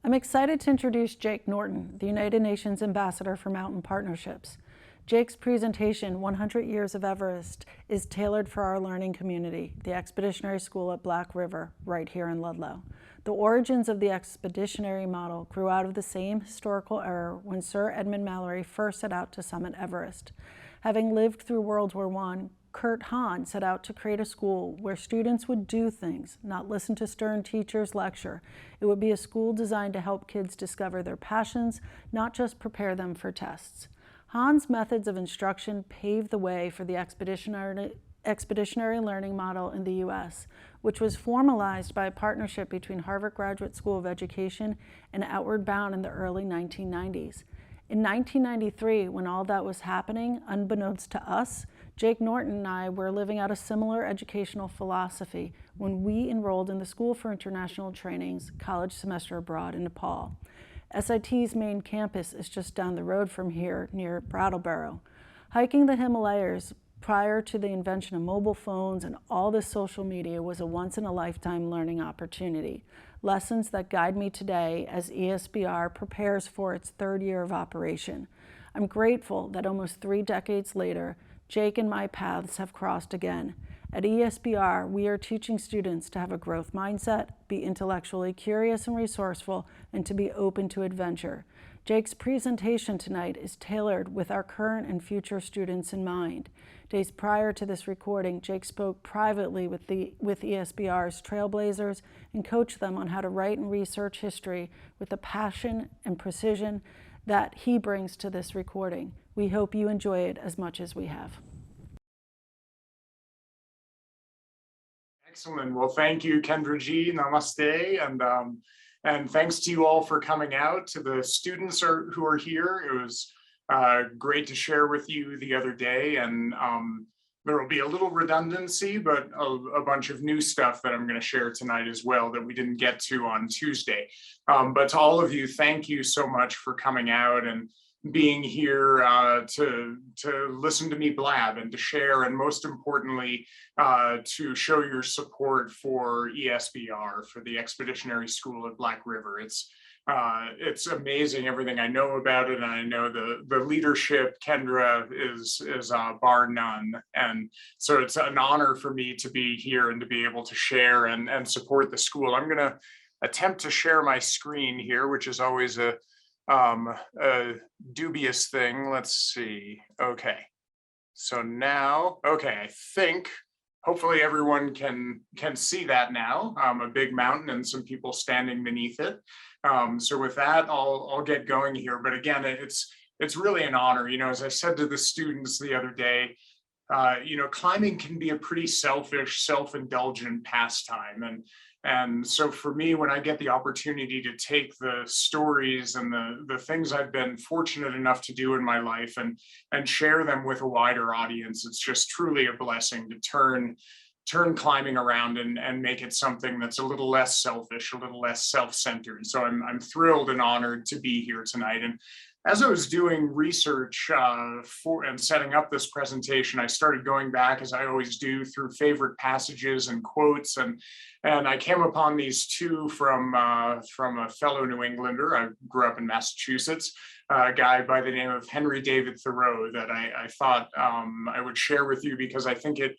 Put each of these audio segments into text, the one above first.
I'm excited to introduce Jake Norton, the United Nations Ambassador for Mountain Partnerships. Jake's presentation, 100 Years of Everest, is tailored for our learning community, the Expeditionary School at Black River, right here in Ludlow. The origins of the expeditionary model grew out of the same historical era when Sir Edmund Mallory first set out to summit Everest. Having lived through World War I, Kurt Hahn set out to create a school where students would do things, not listen to stern teachers lecture. It would be a school designed to help kids discover their passions, not just prepare them for tests. Hahn's methods of instruction paved the way for the expeditionary learning model in the U.S., which was formalized by a partnership between Harvard Graduate School of Education and Outward Bound in the early 1990s. In 1993, when all that was happening, unbeknownst to us, Jake Norton and I were living out a similar educational philosophy when we enrolled in the School for International Training's college semester abroad in Nepal. SIT's main campus is just down the road from here near Brattleboro. Hiking the Himalayas prior to the invention of mobile phones and all this social media was a once-in-a-lifetime learning opportunity. Lessons that guide me today as ESBR prepares for its third year of operation. I'm grateful that almost 3 decades later, Jake and my paths have crossed again. At ESBR, we are teaching students to have a growth mindset, be intellectually curious and resourceful, and to be open to adventure. Jake's presentation tonight is tailored with our current and future students in mind. Days prior to this recording, Jake spoke privately with ESBR's trailblazers and coached them on how to write and research history with the passion and precision that he brings to this recording. We hope you enjoy it as much as we have. Excellent. Well, thank you, Kendra G. Namaste. And thanks to you all for coming out. To the students who are here, it was great to share with you the other day. And there will be a little redundancy, but a bunch of new stuff that I'm going to share tonight as well that we didn't get to on Tuesday. But to all of you, thank you so much for coming out and being here to listen to me blab and to share, and most importantly, to show your support for ESBR, for the Expeditionary School at Black River. It's amazing everything I know about it, and I know the leadership, Kendra, is bar none. And so it's an honor for me to be here and to be able to share and support the school. I'm going to attempt to share my screen here, which is always a dubious thing. Let's see. Okay. So now, okay, I think hopefully everyone can see that now. A big mountain and some people standing beneath it. So with that, I'll get going here. But again, it's really an honor. You know, as I said to the students the other day, you know, climbing can be a pretty selfish, self-indulgent pastime. And so for me, when I get the opportunity to take the stories and the things I've been fortunate enough to do in my life and share them with a wider audience, it's just truly a blessing to turn climbing around and make it something that's a little less selfish, a little less self-centered. So I'm thrilled and honored to be here tonight. And as I was doing research for and setting up this presentation, I started going back, as I always do, through favorite passages and quotes, and I came upon these two from a fellow New Englander. I grew up in Massachusetts, a guy by the name of Henry David Thoreau that I thought I would share with you because I think it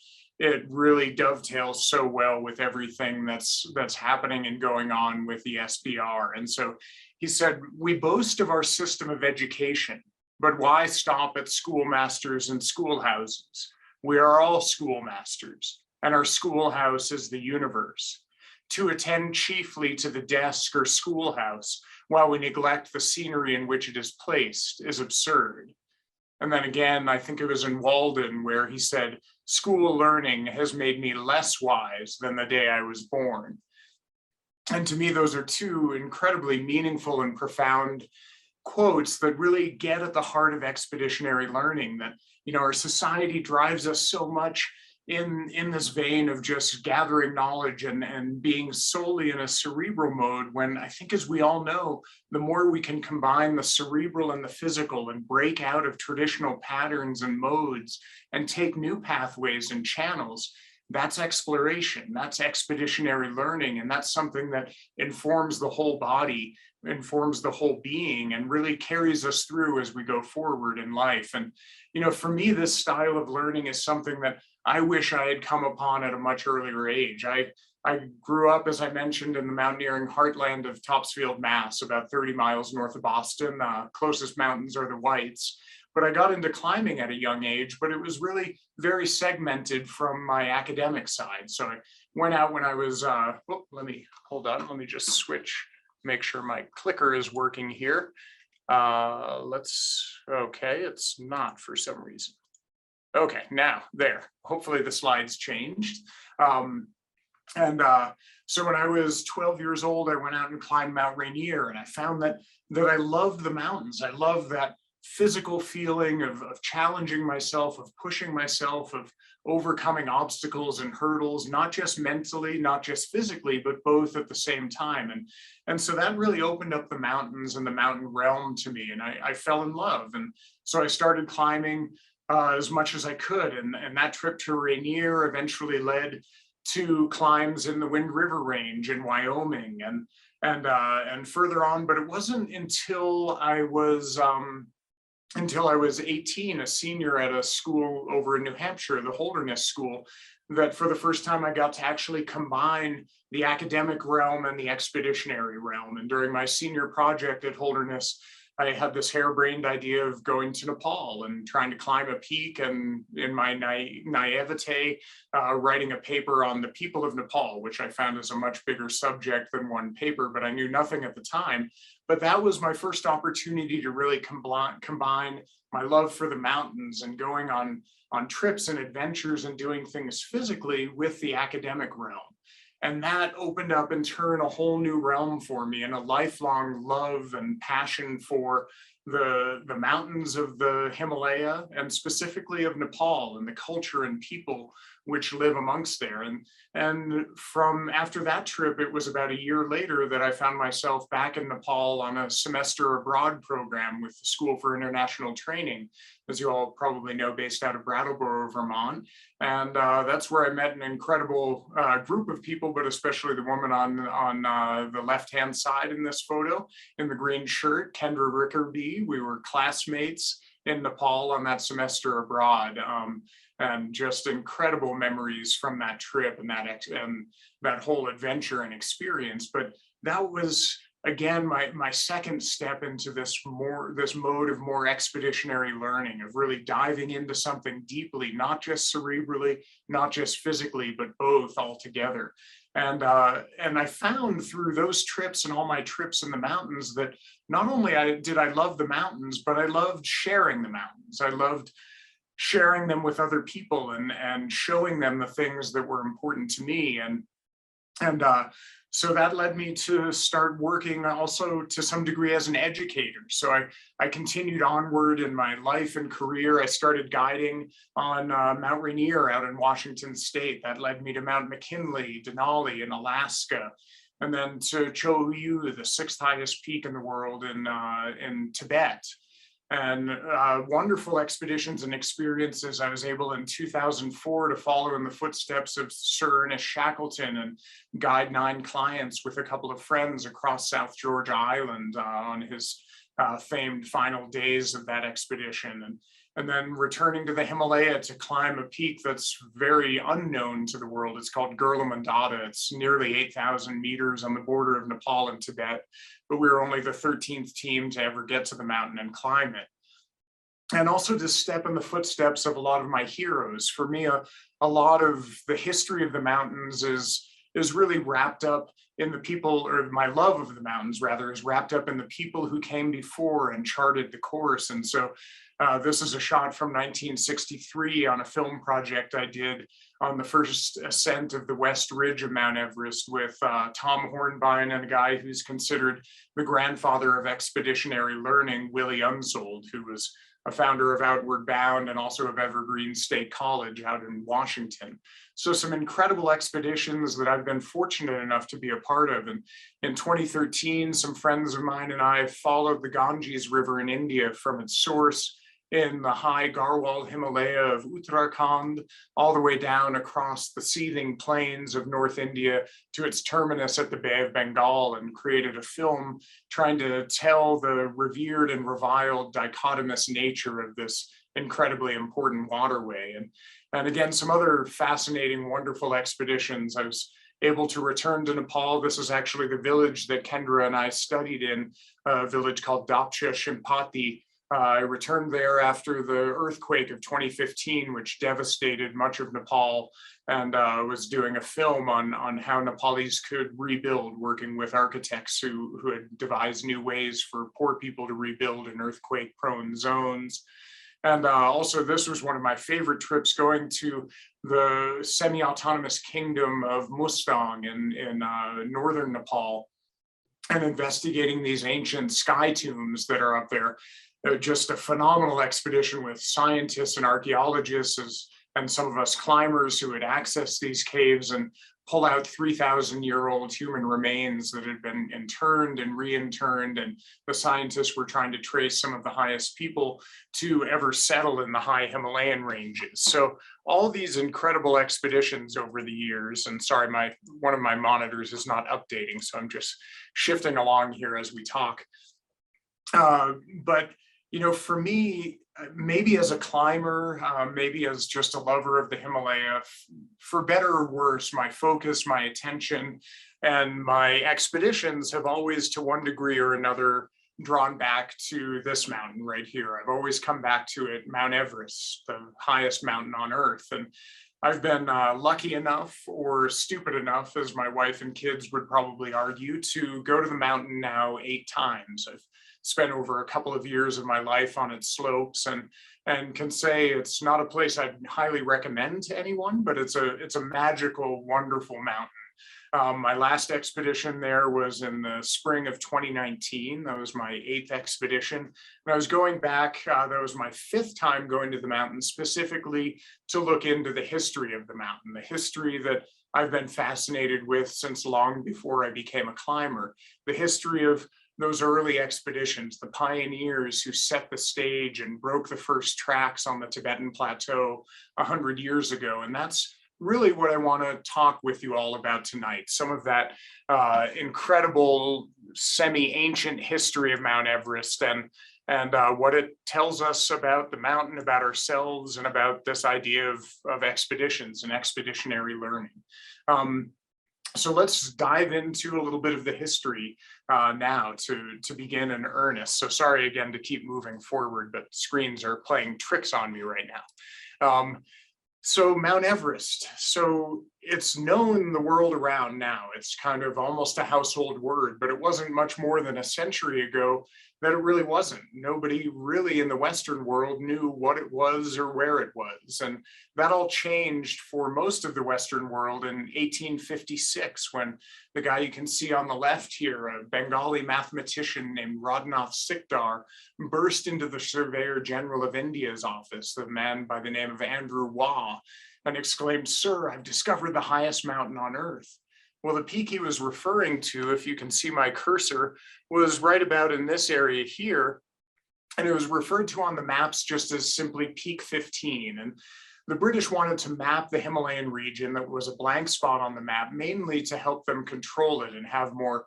really dovetails so well with everything that's happening and going on with the SBR. And so he said, "We boast of our system of education, but why stop at schoolmasters and schoolhouses? We are all schoolmasters, and our schoolhouse is the universe. To attend chiefly to the desk or schoolhouse while we neglect the scenery in which it is placed is absurd." And then again, I think it was in Walden where he said, "School learning has made me less wise than the day I was born." And to me, those are two incredibly meaningful and profound quotes that really get at the heart of expeditionary learning, that, you know, our society drives us so much in this vein of just gathering knowledge and being solely in a cerebral mode, when I think, as we all know, the more we can combine the cerebral and the physical and break out of traditional patterns and modes and take new pathways and channels, that's exploration, that's expeditionary learning, and that's something that informs the whole body, informs the whole being, and really carries us through as we go forward in life. And, for me, this style of learning is something that I wish I had come upon at a much earlier age. I grew up, as I mentioned, in the mountaineering heartland of Topsfield, Mass, about 30 miles north of Boston. Closest mountains are the Whites. But I got into climbing at a young age, but it was really very segmented from my academic side. So I went out when I was, hold on, let me just switch, make sure my clicker is working here. Okay, it's not for some reason. Okay, now there, hopefully the slides changed. So when I was 12 years old, I went out and climbed Mount Rainier, and I found that I loved the mountains. I loved that physical feeling of challenging myself, of pushing myself, of overcoming obstacles and hurdles, not just mentally, not just physically, but both at the same time. And so that really opened up the mountains and the mountain realm to me, and I fell in love. And so I started climbing as much as I could. And that trip to Rainier eventually led to climbs in the Wind River Range in Wyoming and further on. But it wasn't until I was 18, a senior at a school over in New Hampshire, the Holderness School, that for the first time I got to actually combine the academic realm and the expeditionary realm. And during my senior project at Holderness, I had this harebrained idea of going to Nepal and trying to climb a peak, and in my naivete, writing a paper on the people of Nepal, which I found is a much bigger subject than one paper, but I knew nothing at the time. But that was my first opportunity to really combine my love for the mountains and going on trips and adventures and doing things physically with the academic realm. And that opened up in turn a whole new realm for me, and a lifelong love and passion for the mountains of the Himalaya, and specifically of Nepal and the culture and people which live amongst there. And from after that trip, it was about a year later that I found myself back in Nepal on a semester abroad program with the School for International Training, as you all probably know, based out of Brattleboro, Vermont. And that's where I met an incredible group of people, but especially the woman on the left-hand side in this photo, in the green shirt, Kendra Rickerby. We were classmates in Nepal on that semester abroad. And just incredible memories from that trip and that whole adventure and experience. But that was, again, my second step into this mode of more expeditionary learning, of really diving into something deeply, not just cerebrally, not just physically, but both altogether. And I found through those trips and all my trips in the mountains that not only did I love the mountains, but I loved sharing the mountains. I loved sharing them with other people and showing them the things that were important to me. And so that led me to start working also to some degree as an educator. So I continued onward in my life and career. I started guiding on Mount Rainier out in Washington State. That led me to Mount McKinley, Denali in Alaska, and then to Cho-Oyu, the sixth highest peak in the world in Tibet. And wonderful expeditions and experiences. I was able in 2004 to follow in the footsteps of Sir Ernest Shackleton and guide 9 clients with a couple of friends across South Georgia Island on his famed final days of that expedition. And then returning to the Himalaya to climb a peak that's very unknown to the world. It's called Gurla Mandata. It's nearly 8,000 meters on the border of Nepal and Tibet, but we were only the 13th team to ever get to the mountain and climb it. And also to step in the footsteps of a lot of my heroes. For me, a lot of the history of the mountains is really wrapped up in the people, or my love of the mountains rather, is wrapped up in the people who came before and charted the course. And so this is a shot from 1963 on a film project I did on the first ascent of the West Ridge of Mount Everest with Tom Hornbein and a guy who's considered the grandfather of expeditionary learning, Willie Unsold, who was a founder of Outward Bound and also of Evergreen State College out in Washington. So some incredible expeditions that I've been fortunate enough to be a part of. And in 2013, some friends of mine and I followed the Ganges River in India from its source in the high Garhwal Himalaya of Uttarakhand, all the way down across the seething plains of North India to its terminus at the Bay of Bengal, and created a film trying to tell the revered and reviled dichotomous nature of this incredibly important waterway. And again, some other fascinating, wonderful expeditions. I was able to return to Nepal. This is actually the village that Kendra and I studied in, a village called Dapcha Shimpati. I returned there after the earthquake of 2015, which devastated much of Nepal, and was doing a film on how Nepalese could rebuild, working with architects who had devised new ways for poor people to rebuild in earthquake-prone zones. And also, this was one of my favorite trips, going to the semi-autonomous kingdom of Mustang in northern Nepal and investigating these ancient sky tombs that are up there. Just a phenomenal expedition with scientists and archaeologists and some of us climbers who had accessed these caves and pull out 3,000-year-old human remains that had been interned and reinterred. And the scientists were trying to trace some of the highest people to ever settle in the high Himalayan ranges. So all these incredible expeditions over the years, and sorry, one of my monitors is not updating, so I'm just shifting along here as we talk. But for me, maybe as a climber, maybe as just a lover of the Himalaya, for better or worse, my focus, my attention, and my expeditions have always, to one degree or another, drawn back to this mountain right here. I've always come back to it, Mount Everest, the highest mountain on Earth. And I've been lucky enough, or stupid enough, as my wife and kids would probably argue, to go to the mountain now 8 times. I've spent over a couple of years of my life on its slopes, and can say it's not a place I'd highly recommend to anyone, but it's a magical, wonderful mountain. My last expedition there was in the spring of 2019. That was my 8th expedition. And I was going back, that was my 5th time going to the mountain, specifically to look into the history of the mountain, the history that I've been fascinated with since long before I became a climber, the history of those early expeditions, the pioneers who set the stage and broke the first tracks on the Tibetan plateau 100 years ago. And that's really what I want to talk with you all about tonight. Some of that incredible semi-ancient history of Mount Everest, and what it tells us about the mountain, about ourselves, and about this idea of expeditions and expeditionary learning. So let's dive into a little bit of the history now to begin in earnest. So sorry again to keep moving forward, but screens are playing tricks on me right now. So Mount Everest, so it's known the world around now. It's kind of almost a household word, but it wasn't much more than a century ago that it really wasn't. Nobody really in the Western world knew what it was or where it was. And that all changed for most of the Western world in 1856, when the guy you can see on the left here, a Bengali mathematician named Radhanath Sikdar, burst into the Surveyor General of India's office, the man by the name of Andrew Waugh, and exclaimed, "Sir, I've discovered the highest mountain on Earth." Well, the peak he was referring to, if you can see my cursor, was right about in this area here. And it was referred to on the maps just as simply Peak 15. And the British wanted to map the Himalayan region that was a blank spot on the map, mainly to help them control it and have more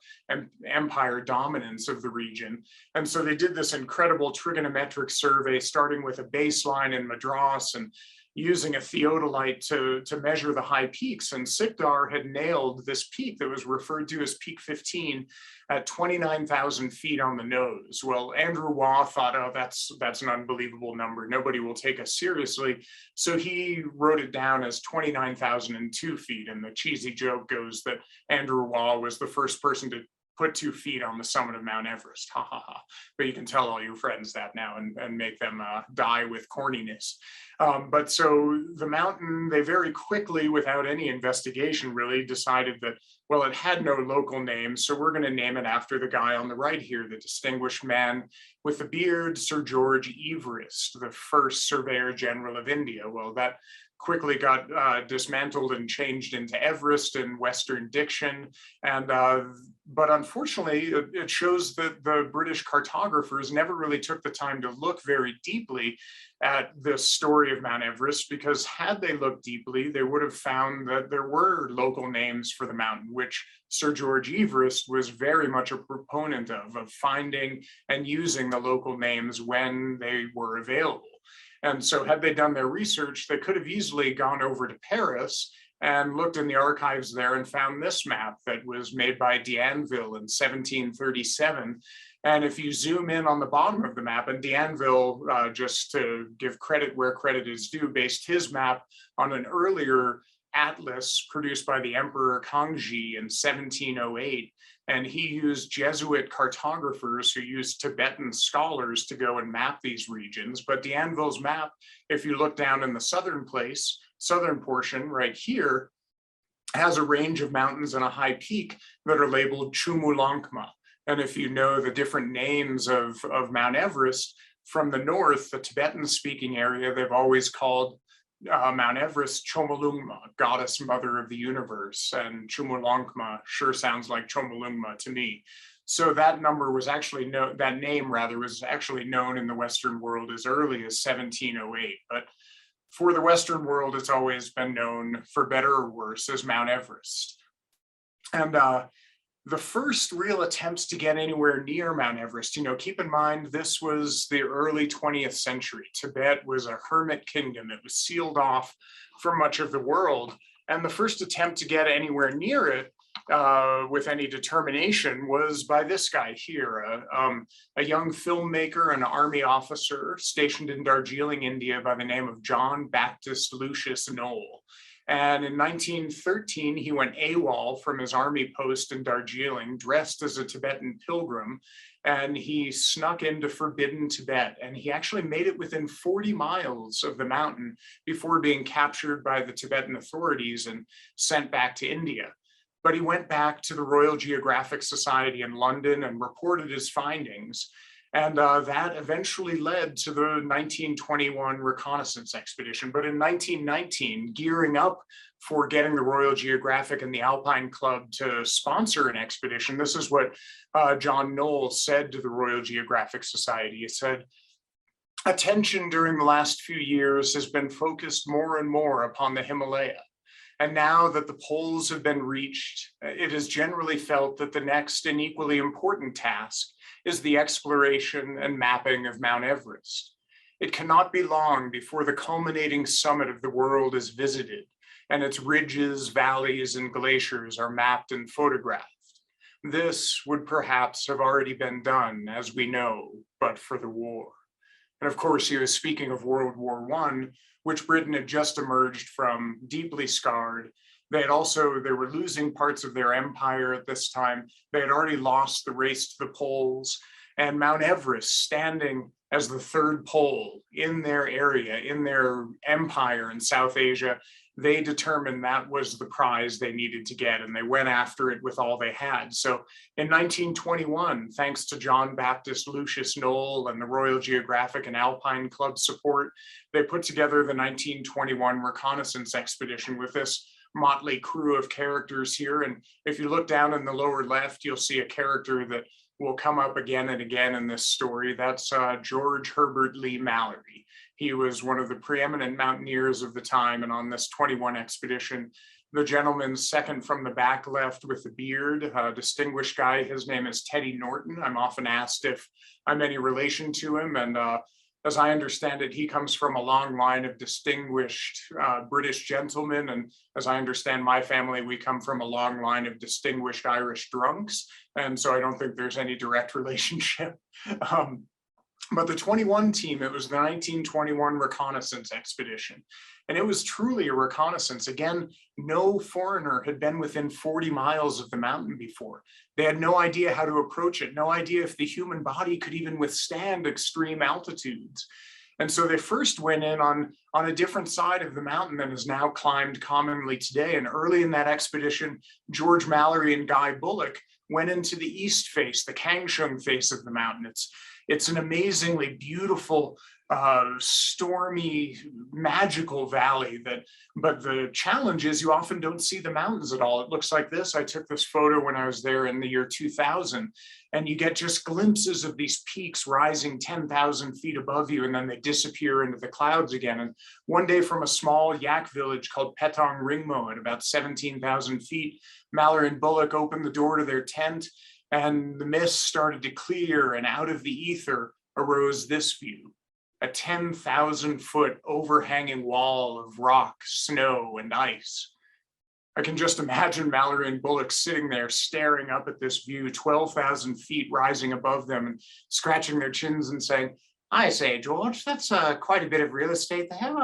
empire dominance of the region. And so they did this incredible trigonometric survey, starting with a baseline in Madras and using a theodolite to measure the high peaks. And Sikdar had nailed this peak that was referred to as Peak 15 at 29,000 feet on the nose. Well, Andrew Waugh thought, oh, that's an unbelievable number. Nobody will take us seriously. So he wrote it down as 29,002 feet. And the cheesy joke goes that Andrew Waugh was the first person to put 2 feet on the summit of Mount Everest. Ha ha ha. But you can tell all your friends that now and make them die with corniness. But so the mountain, they very quickly, without any investigation really, decided that, well, it had no local name, so we're going to name it after the guy on the right here, the distinguished man with the beard, Sir George Everest, the first Surveyor General of India. Well, that quickly got dismantled and changed into Everest in Western diction. And but unfortunately, it shows that the British cartographers never really took the time to look very deeply at the story of Mount Everest, because had they looked deeply, they would have found that there were local names for the mountain, which Sir George Everest was very much a proponent of finding and using the local names when they were available. And so had they done their research, they could have easily gone over to Paris and looked in the archives there and found this map that was made by D'Anville in 1737. And if you zoom in on the bottom of the map, and D'Anville, just to give credit where credit is due, based his map on an earlier atlas produced by the Emperor Kangxi in 1708. And he used Jesuit cartographers who used Tibetan scholars to go and map these regions. But D'Anville's map, if you look down in the southern portion right here, has a range of mountains and a high peak that are labeled Chumulongma. And if you know the different names of Mount Everest, from the north, the Tibetan-speaking area, they've always called Mount Everest Chomolungma, goddess mother of the universe, and Chumulongma sure sounds like Chomolungma to me. So that number was actually that name rather was actually known in the Western world as early as 1708. But for the Western world, it's always been known, for better or worse, as Mount Everest. And the first real attempts to get anywhere near Mount Everest, keep in mind, this was the early 20th century. Tibet was a hermit kingdom. It was sealed off from much of the world. And the first attempt to get anywhere near it with any determination was by this guy here, a young filmmaker, an army officer stationed in Darjeeling, India, by the name of John Baptist Lucius Noel. And in 1913, he went AWOL from his army post in Darjeeling, dressed as a Tibetan pilgrim, and he snuck into forbidden Tibet. And he actually made it within 40 miles of the mountain before being captured by the Tibetan authorities and sent back to India. But he went back to the Royal Geographic Society in London and reported his findings. And that eventually led to the 1921 reconnaissance expedition. But in 1919, gearing up for getting the Royal Geographic and the Alpine Club to sponsor an expedition, this is what John Noel said to the Royal Geographic Society. He said, "Attention during the last few years has been focused more and more upon the Himalaya. And now that the poles have been reached, it is generally felt that the next and equally important task is the exploration and mapping of Mount Everest. It cannot be long before the culminating summit of the world is visited, and its ridges, valleys, and glaciers are mapped and photographed. This would perhaps have already been done, as we know, but for the war." And of course, he was speaking of World War I, which Britain had just emerged from, deeply scarred. They were losing parts of their empire at this time. They had already lost the race to the poles, and Mount Everest, standing as the third pole in their area, in their empire in South Asia, they determined that was the prize they needed to get, and they went after it with all they had. So in 1921, thanks to John Baptist Lucius Noel and the Royal Geographic and Alpine Club support, they put together the 1921 reconnaissance expedition with this motley crew of characters here. And if you look down in the lower left, you'll see a character that will come up again and again in this story. That's George Herbert Lee Mallory. He was one of the preeminent mountaineers of the time, and on this 21 expedition, the gentleman second from the back left with the beard, a distinguished guy, his name is Teddy Norton. I'm often asked if I'm any relation to him, and as I understand it, he comes from a long line of distinguished British gentlemen, and as I understand my family, we come from a long line of distinguished Irish drunks, and so I don't think there's any direct relationship. But the 21 team, it was the 1921 reconnaissance expedition. And it was truly a reconnaissance. Again, no foreigner had been within 40 miles of the mountain before. They had no idea how to approach it, no idea if the human body could even withstand extreme altitudes. And so they first went in on a different side of the mountain than is now climbed commonly today. And early in that expedition, George Mallory and Guy Bullock went into the east face, the Kangshung face of the mountain. It's an amazingly beautiful, stormy, magical valley but the challenge is you often don't see the mountains at all. It looks like this. I took this photo when I was there in the year 2000, and you get just glimpses of these peaks rising 10,000 feet above you, and then they disappear into the clouds again. And one day from a small yak village called Petong Ringmo at about 17,000 feet, Mallory and Bullock opened the door to their tent, and the mist started to clear, and out of the ether arose this view. A 10,000-foot overhanging wall of rock, snow, and ice. I can just imagine Mallory and Bullock sitting there staring up at this view, 12,000 feet rising above them, and scratching their chins and saying, "I say, George, that's quite a bit of real estate there.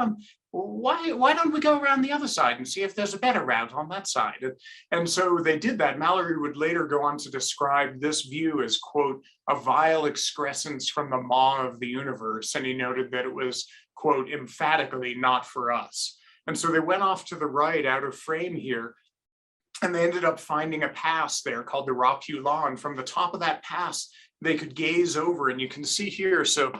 Why don't we go around the other side and see if there's a better route on that side?" And so they did that. Mallory would later go on to describe this view as, quote, "a vile excrescence from the maw of the universe." And he noted that it was, quote, "emphatically not for us." And so they went off to the right out of frame here, and they ended up finding a pass there called the Rapula. And from the top of that pass, they could gaze over, and you can see here. So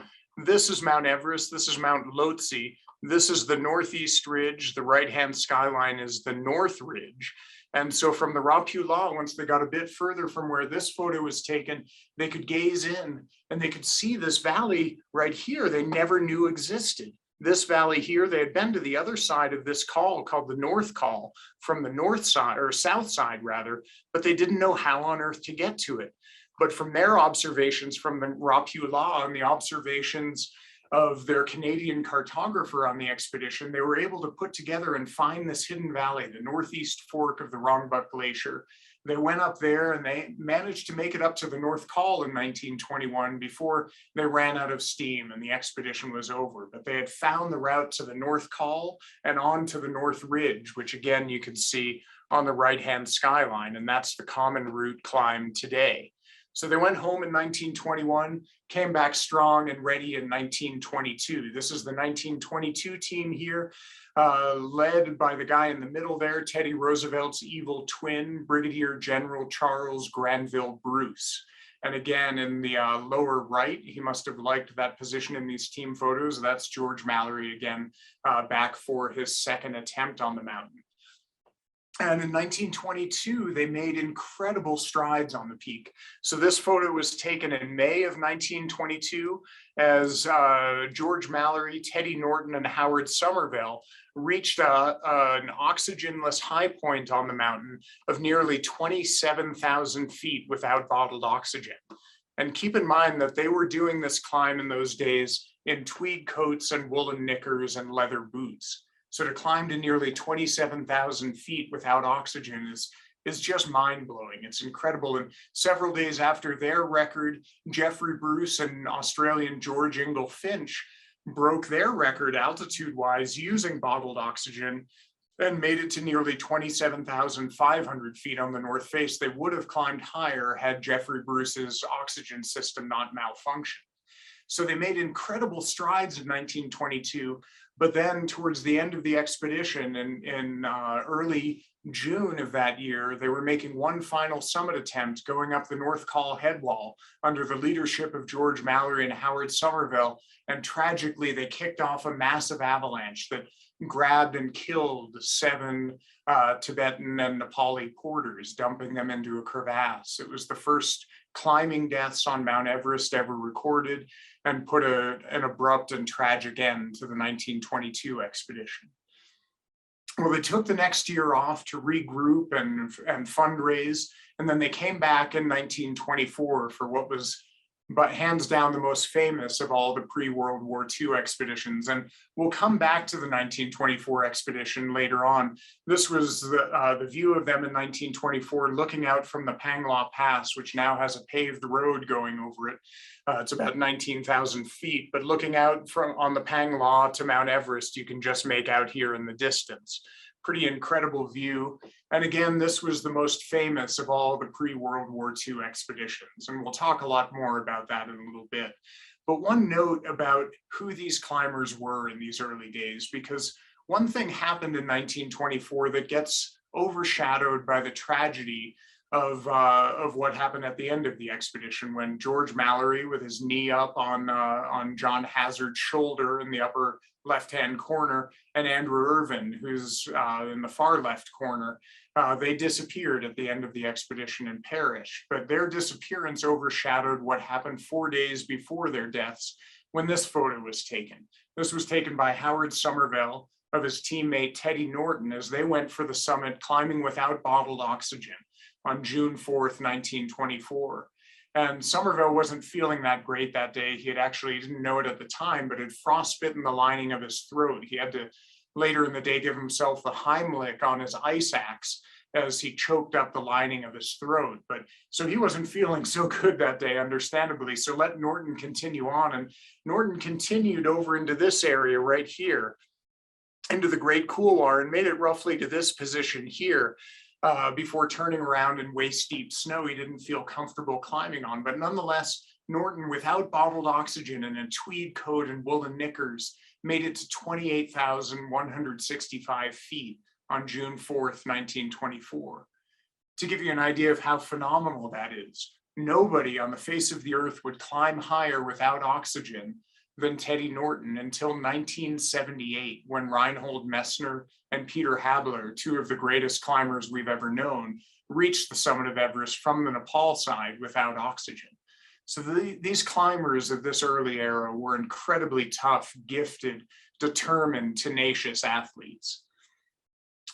this is Mount Everest, this is Mount Lhotse, this is the northeast ridge, the right-hand skyline is the north ridge. And so from the Rapula, once they got a bit further from where this photo was taken, they could gaze in and they could see this valley right here they never knew existed. This valley here, they had been to the other side of this col called the North Col from the north side, or south side rather, but they didn't know how on earth to get to it. But from their observations from the Rapula and the observations of their Canadian cartographer on the expedition, they were able to put together and find this hidden valley, the northeast fork of the Rongbuk Glacier. They went up there and they managed to make it up to the North Col in 1921 before they ran out of steam and the expedition was over. But they had found the route to the North Col and on to the North Ridge, which again, you can see on the right-hand skyline, and that's the common route climbed today. So they went home in 1921, came back strong and ready in 1922. This is the 1922 team here, led by the guy in the middle there, Teddy Roosevelt's evil twin, Brigadier General Charles Granville Bruce. And again, in the lower right, he must have liked that position in these team photos. That's George Mallory again, back for his second attempt on the mountain. And in 1922, they made incredible strides on the peak. So this photo was taken in May of 1922 as George Mallory, Teddy Norton, and Howard Somerville reached an oxygenless high point on the mountain of nearly 27,000 feet without bottled oxygen. And keep in mind that they were doing this climb in those days in tweed coats and woolen knickers and leather boots. So to climb to nearly 27,000 feet without oxygen is just mind-blowing. It's incredible. And several days after their record, Jeffrey Bruce and Australian George Ingle Finch broke their record altitude-wise using bottled oxygen and made it to nearly 27,500 feet on the north face. They would have climbed higher had Jeffrey Bruce's oxygen system not malfunctioned. So they made incredible strides in 1922, but then towards the end of the expedition in early June of that year, they were making one final summit attempt going up the North Col headwall under the leadership of George Mallory and Howard Somerville. And tragically, they kicked off a massive avalanche that grabbed and killed 7 Tibetan and Nepali porters, dumping them into a crevasse. It was the first climbing deaths on Mount Everest ever recorded and put an abrupt and tragic end to the 1922 expedition. Well, they took the next year off to regroup and fundraise, and then they came back in 1924 for what was but hands down the most famous of all the pre-World War II expeditions. And we'll come back to the 1924 expedition later on. This was the view of them in 1924, looking out from the Pangla Pass, which now has a paved road going over it. It's about 19,000 feet, but looking out from on the Pangla to Mount Everest, you can just make out here in the distance. Pretty incredible view. And again, this was the most famous of all the pre-World War II expeditions. And we'll talk a lot more about that in a little bit. But one note about who these climbers were in these early days, because one thing happened in 1924 that gets overshadowed by the tragedy of what happened at the end of the expedition, when George Mallory, with his knee up on John Hazard's shoulder in the upper left-hand corner, and Andrew Irvin, who's in the far left corner, they disappeared at the end of the expedition and perished. But their disappearance overshadowed what happened 4 days before their deaths, when this photo was taken. This was taken by Howard Somerville of his teammate Teddy Norton as they went for the summit, climbing without bottled oxygen on June 4th, 1924. And Somerville wasn't feeling that great that day. He didn't know it at the time, but had frostbitten the lining of his throat. He had to later in the day give himself the Heimlich on his ice axe as he choked up the lining of his throat. But so he wasn't feeling so good that day, understandably. So let Norton continue on. And Norton continued over into this area right here, into the Great Couloir, and made it roughly to this position here before turning around in waist-deep snow he didn't feel comfortable climbing on. But nonetheless, Norton, without bottled oxygen and a tweed coat and woolen knickers, made it to 28,165 feet on June 4th, 1924. To give you an idea of how phenomenal that is, nobody on the face of the earth would climb higher without oxygen than Teddy Norton until 1978, when Reinhold Messner and Peter Hadler, two of the greatest climbers we've ever known, reached the summit of Everest from the Nepal side without oxygen. So these climbers of this early era were incredibly tough, gifted, determined, tenacious athletes.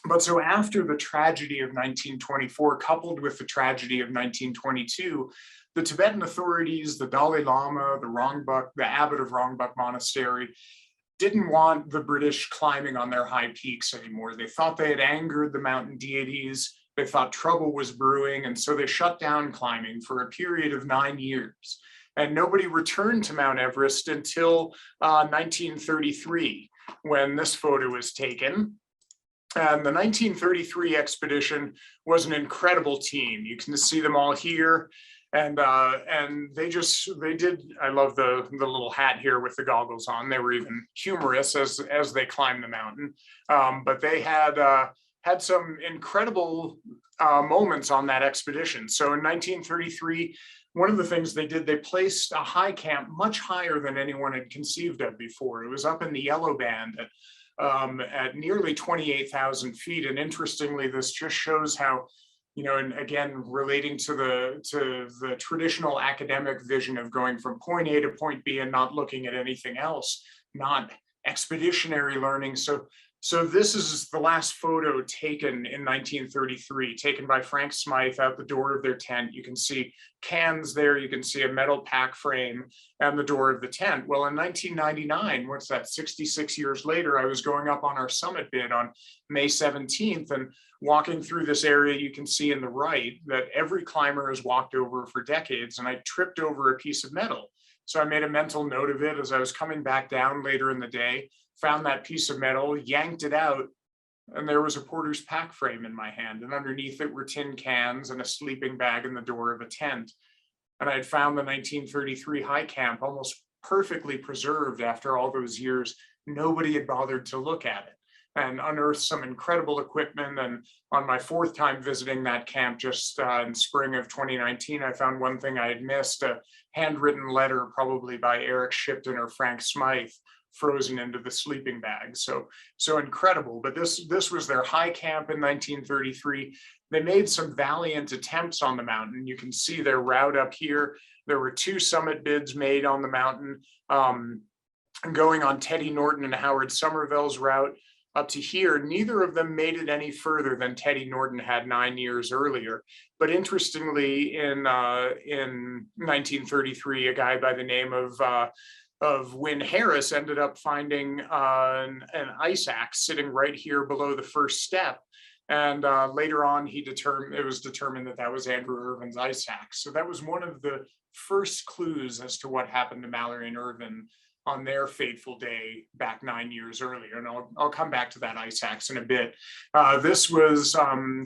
But so after the tragedy of 1924, coupled with the tragedy of 1922, the Tibetan authorities, the Dalai Lama, the abbot of Rongbuk Monastery, didn't want the British climbing on their high peaks anymore. They thought they had angered the mountain deities. They thought trouble was brewing, and so they shut down climbing for a period of 9 years. And nobody returned to Mount Everest until 1933, when this photo was taken. And the 1933 expedition was an incredible team. You can see them all here. And they did, I love the little hat here with the goggles on. They were even humorous as they climbed the mountain. But they had some incredible moments on that expedition. So in 1933, one of the things they did, they placed a high camp much higher than anyone had conceived of before. It was up in the Yellow Band at nearly 28,000 feet. And interestingly, this just shows how, and again, relating to the traditional academic vision of going from point A to point B and not looking at anything else, not expeditionary learning. So this is the last photo taken in 1933, taken by Frank Smythe out the door of their tent. You can see cans there, you can see a metal pack frame and the door of the tent. Well, in 1999, what's that, 66 years later, I was going up on our summit bid on May 17th, and walking through this area, you can see in the right that every climber has walked over for decades, and I tripped over a piece of metal. So I made a mental note of it as I was coming back down later in the day, found that piece of metal, yanked it out, and there was a porter's pack frame in my hand, and underneath it were tin cans and a sleeping bag in the door of a tent. And I had found the 1933 high camp almost perfectly preserved after all those years. Nobody had bothered to look at it, and unearthed some incredible equipment. And on my fourth time visiting that camp just in spring of 2019, I found one thing I had missed, a handwritten letter probably by Eric Shipton or Frank Smythe, frozen into the sleeping bag. So incredible. But this was their high camp in 1933. They made some valiant attempts on the mountain. You can see their route up here. There were 2 summit bids made on the mountain, going on Teddy Norton and Howard Somerville's route up to here. Neither of them made it any further than Teddy Norton had 9 years earlier. But interestingly, in 1933, a guy by the name of Wynne Harris ended up finding an ice axe sitting right here below the first step. And later on, it was determined that was Andrew Irvin's ice axe. So that was one of the first clues as to what happened to Mallory and Irvin on their fateful day back 9 years earlier. And I'll come back to that ice axe in a bit. This was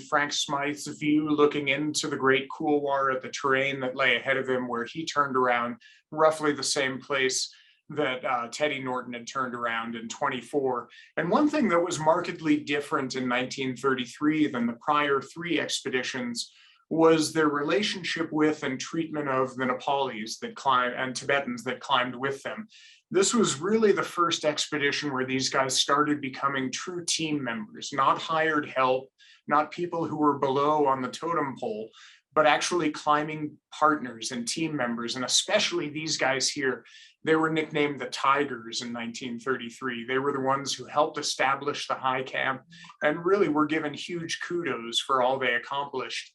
Frank Smythe's view looking into the Great Couloir at the terrain that lay ahead of him, where he turned around roughly the same place that Teddy Norton had turned around in 24. And one thing that was markedly different in 1933 than the prior 3 expeditions was their relationship with and treatment of the Nepalis that climbed and Tibetans that climbed with them. This was really the first expedition where these guys started becoming true team members, not hired help, not people who were below on the totem pole, but actually climbing partners and team members. And especially these guys here, they were nicknamed the Tigers in 1933. They were the ones who helped establish the high camp and really were given huge kudos for all they accomplished.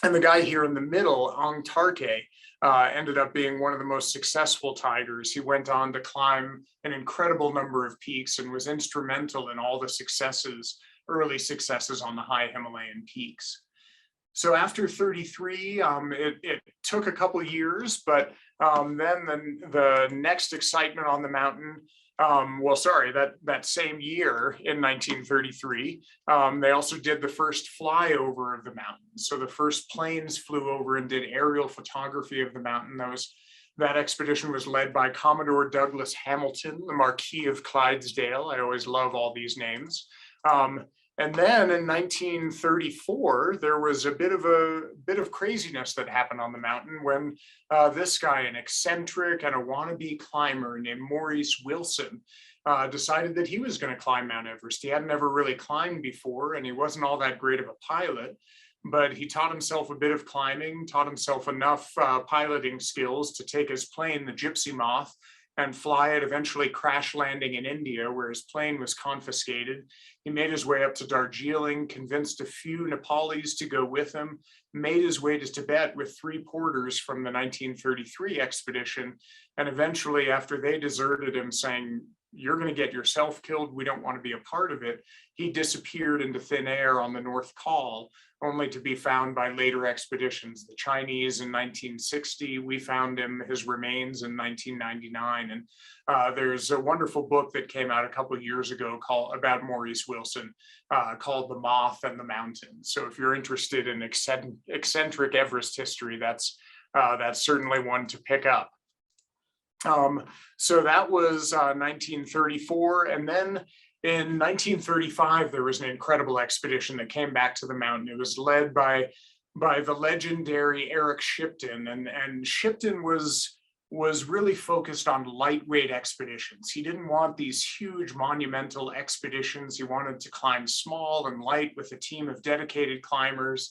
And the guy here in the middle, Ang Tarke, ended up being one of the most successful Tigers. He went on to climb an incredible number of peaks and was instrumental in all the successes, early successes on the high Himalayan peaks. So after 33, it took a couple years, but then the next excitement on the mountain, that same year in 1933, they also did the first flyover of the mountain. So the first planes flew over and did aerial photography of the mountain. That expedition was led by Commodore Douglas Hamilton, the Marquis of Clydesdale. I always love all these names. And then in 1934, there was a bit of craziness that happened on the mountain when this guy, an eccentric and a wannabe climber named Maurice Wilson, decided that he was going to climb Mount Everest. He had never really climbed before, and he wasn't all that great of a pilot, but he taught himself a bit of climbing, taught himself enough piloting skills to take his plane, the Gypsy Moth, and fly it, eventually crash landing in India, where his plane was confiscated. He made his way up to Darjeeling, convinced a few Nepalis to go with him, made his way to Tibet with 3 porters from the 1933 expedition, and eventually, after they deserted him, saying, "You're going to get yourself killed, we don't want to be a part of it," he disappeared into thin air on the North Col, only to be found by later expeditions. The Chinese in 1960, we found his remains in 1999. And there's a wonderful book that came out a couple of years ago about Maurice Wilson called The Moth and the Mountain. So if you're interested in eccentric Everest history, that's certainly one to pick up. So that was 1934. And then in 1935, there was an incredible expedition that came back to the mountain. It was led by the legendary Eric Shipton, and Shipton was really focused on lightweight expeditions. He didn't want these huge monumental expeditions. He wanted to climb small and light with a team of dedicated climbers.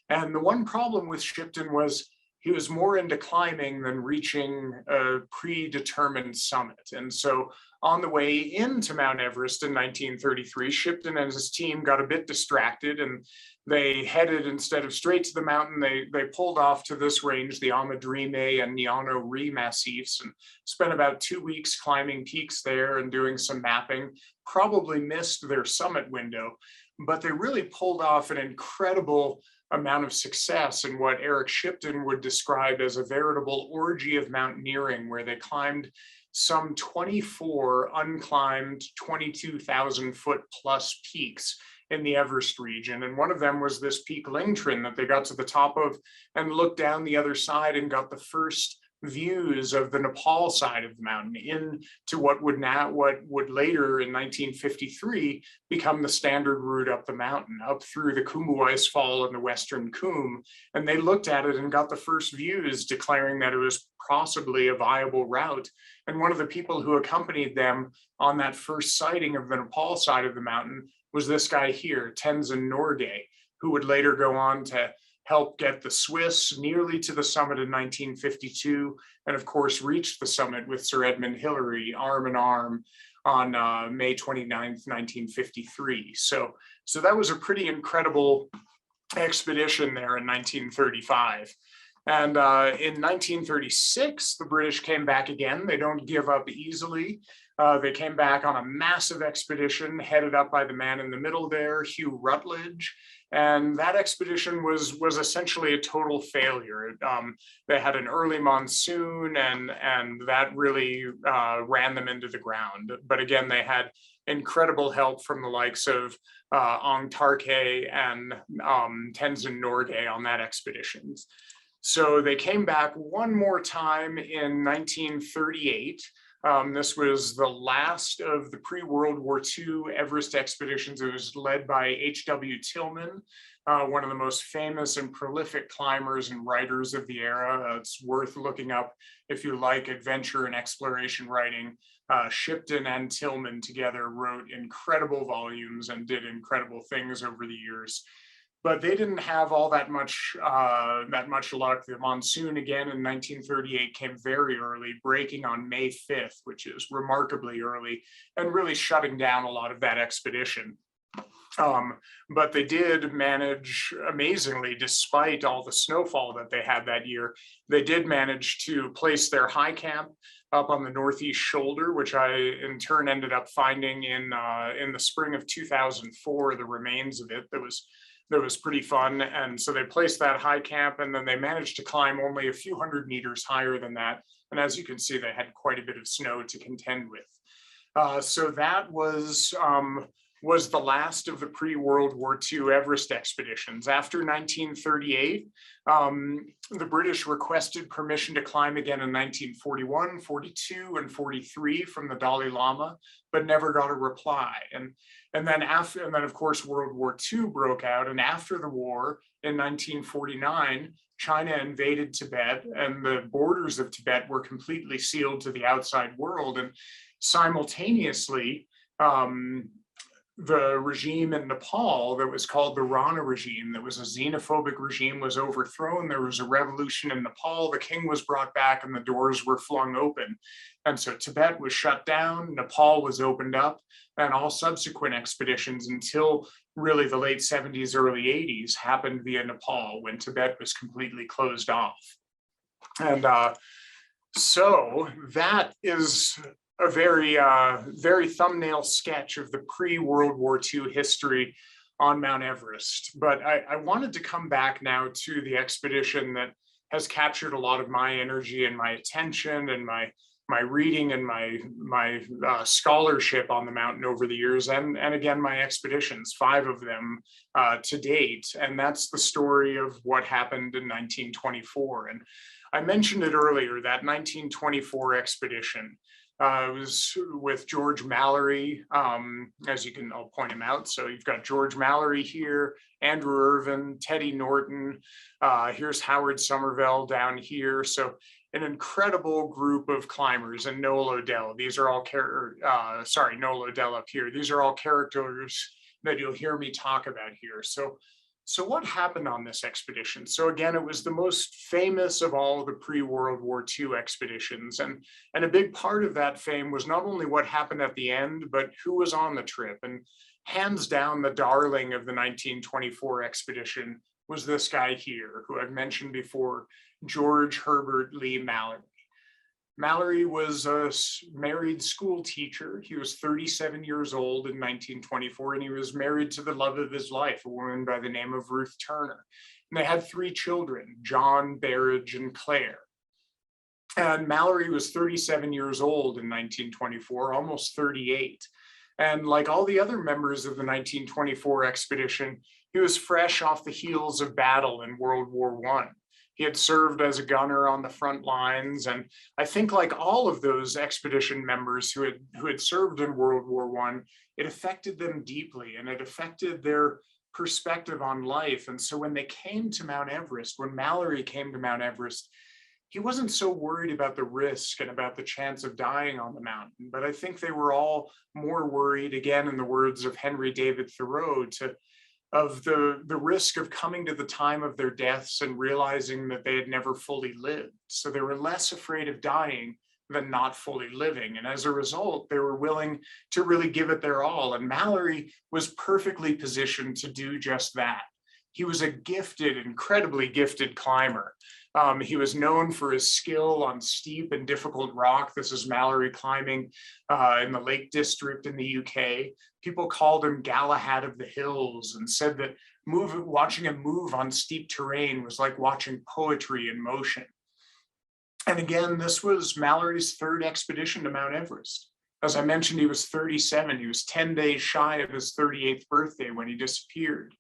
And the one problem with Shipton was he was more into climbing than reaching a predetermined summit. And so on the way into Mount Everest in 1933, Shipton and his team got a bit distracted, and they headed, instead of straight to the mountain, they pulled off to this range, the Amadrime and Niano Ri Massifs, and spent about 2 weeks climbing peaks there and doing some mapping. Probably missed their summit window, but they really pulled off an incredible amount of success in what Eric Shipton would describe as a veritable orgy of mountaineering, where they climbed some 24 unclimbed 22,000 foot plus peaks in the Everest region. And one of them was this peak Lingtrin that they got to the top of and looked down the other side and got the first views of the Nepal side of the mountain into what would later in 1953 become the standard route up the mountain, up through the Khumbu Icefall and the Western Khum. And they looked at it and got the first views, declaring that it was possibly a viable route. And one of the people who accompanied them on that first sighting of the Nepal side of the mountain was this guy here, Tenzin Norgay, who would later go on to help get the Swiss nearly to the summit in 1952, and of course reached the summit with Sir Edmund Hillary arm in arm on May 29th, 1953. So that was a pretty incredible expedition there in 1935. And in 1936, the British came back again. They don't give up easily. They came back on a massive expedition headed up by the man in the middle there, Hugh Rutledge. And that expedition was essentially a total failure. They had an early monsoon, and that really ran them into the ground. But again, they had incredible help from the likes of Ang Tarke and Tenzin Norgay on that expedition. So they came back one more time in 1938. This was the last of the pre-World War II Everest expeditions. It was led by H.W. Tillman, one of the most famous and prolific climbers and writers of the era. It's worth looking up if you like adventure and exploration writing. Shipton and Tillman together wrote incredible volumes and did incredible things over the years. But they didn't have all that much luck. The monsoon again in 1938 came very early, breaking on May 5th, which is remarkably early, and really shutting down a lot of that expedition. But they did manage, amazingly, despite all the snowfall that they had that year, they did manage to place their high camp up on the northeast shoulder, which I in turn ended up finding in the spring of 2004, the remains of it. That was pretty fun. And so they placed that high camp, and then they managed to climb only a few hundred meters higher than that. And as you can see, they had quite a bit of snow to contend with. So that was the last of the pre-World War II Everest expeditions. After 1938, the British requested permission to climb again in 1941, 42, and 43 from the Dalai Lama, but never got a reply. And then of course World War II broke out, and after the war in 1949, China invaded Tibet, and the borders of Tibet were completely sealed to the outside world. And simultaneously, the regime in Nepal that was called the Rana Regime, that was a xenophobic regime, was overthrown. There was a revolution in Nepal. The king was brought back and the doors were flung open. And so Tibet was shut down, Nepal was opened up, and all subsequent expeditions until really the late 70s, early 80s happened via Nepal, when Tibet was completely closed off. And so that is a very thumbnail sketch of the pre-World War II history on Mount Everest. But I wanted to come back now to the expedition that has captured a lot of my energy and my attention and my reading and my scholarship on the mountain over the years, and again, my expeditions, 5 of them to date. And that's the story of what happened in 1924. And I mentioned it earlier, that 1924 expedition. It was with George Mallory, as you can, I'll point him out. So you've got George Mallory here, Andrew Irvin, Teddy Norton, here's Howard Somerville down here. So an incredible group of climbers, and Noel Odell. These are all, Noel Odell up here. These are all characters that you'll hear me talk about here. So what happened on this expedition? So again, it was the most famous of all the pre-World War II expeditions. And a big part of that fame was not only what happened at the end, but who was on the trip. And hands down, the darling of the 1924 expedition was this guy here, who I've mentioned before, George Herbert Lee Mallory. Mallory was a married school teacher. He was 37 years old in 1924, and he was married to the love of his life, a woman by the name of Ruth Turner. And they had 3 children, John, Barrage, and Claire. And Mallory was 37 years old in 1924, almost 38. And like all the other members of the 1924 expedition, he was fresh off the heels of battle in World War I. He had served as a gunner on the front lines. And I think like all of those expedition members who had served in World War I, it affected them deeply, and it affected their perspective on life. And so when they came to Mount Everest, when Mallory came to Mount Everest, he wasn't so worried about the risk and about the chance of dying on the mountain. But I think they were all more worried, again, in the words of Henry David Thoreau, of the risk of coming to the time of their deaths and realizing that they had never fully lived. So they were less afraid of dying than not fully living. And as a result, they were willing to really give it their all. And Mallory was perfectly positioned to do just that. He was a gifted, incredibly gifted climber. He was known for his skill on steep and difficult rock. This is Mallory climbing in the Lake District in the UK. People called him Galahad of the Hills and said that watching him move on steep terrain was like watching poetry in motion. And again, this was Mallory's 3rd expedition to Mount Everest. As I mentioned, he was 37. He was 10 days shy of his 38th birthday when he disappeared.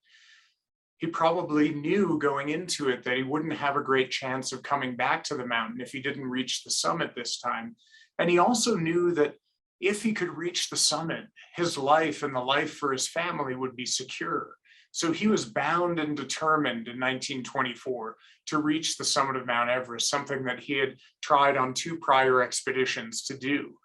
He probably knew going into it that he wouldn't have a great chance of coming back to the mountain if he didn't reach the summit this time. And he also knew that if he could reach the summit, his life and the life for his family would be secure. So he was bound and determined in 1924 to reach the summit of Mount Everest, something that he had tried on 2 prior expeditions to do.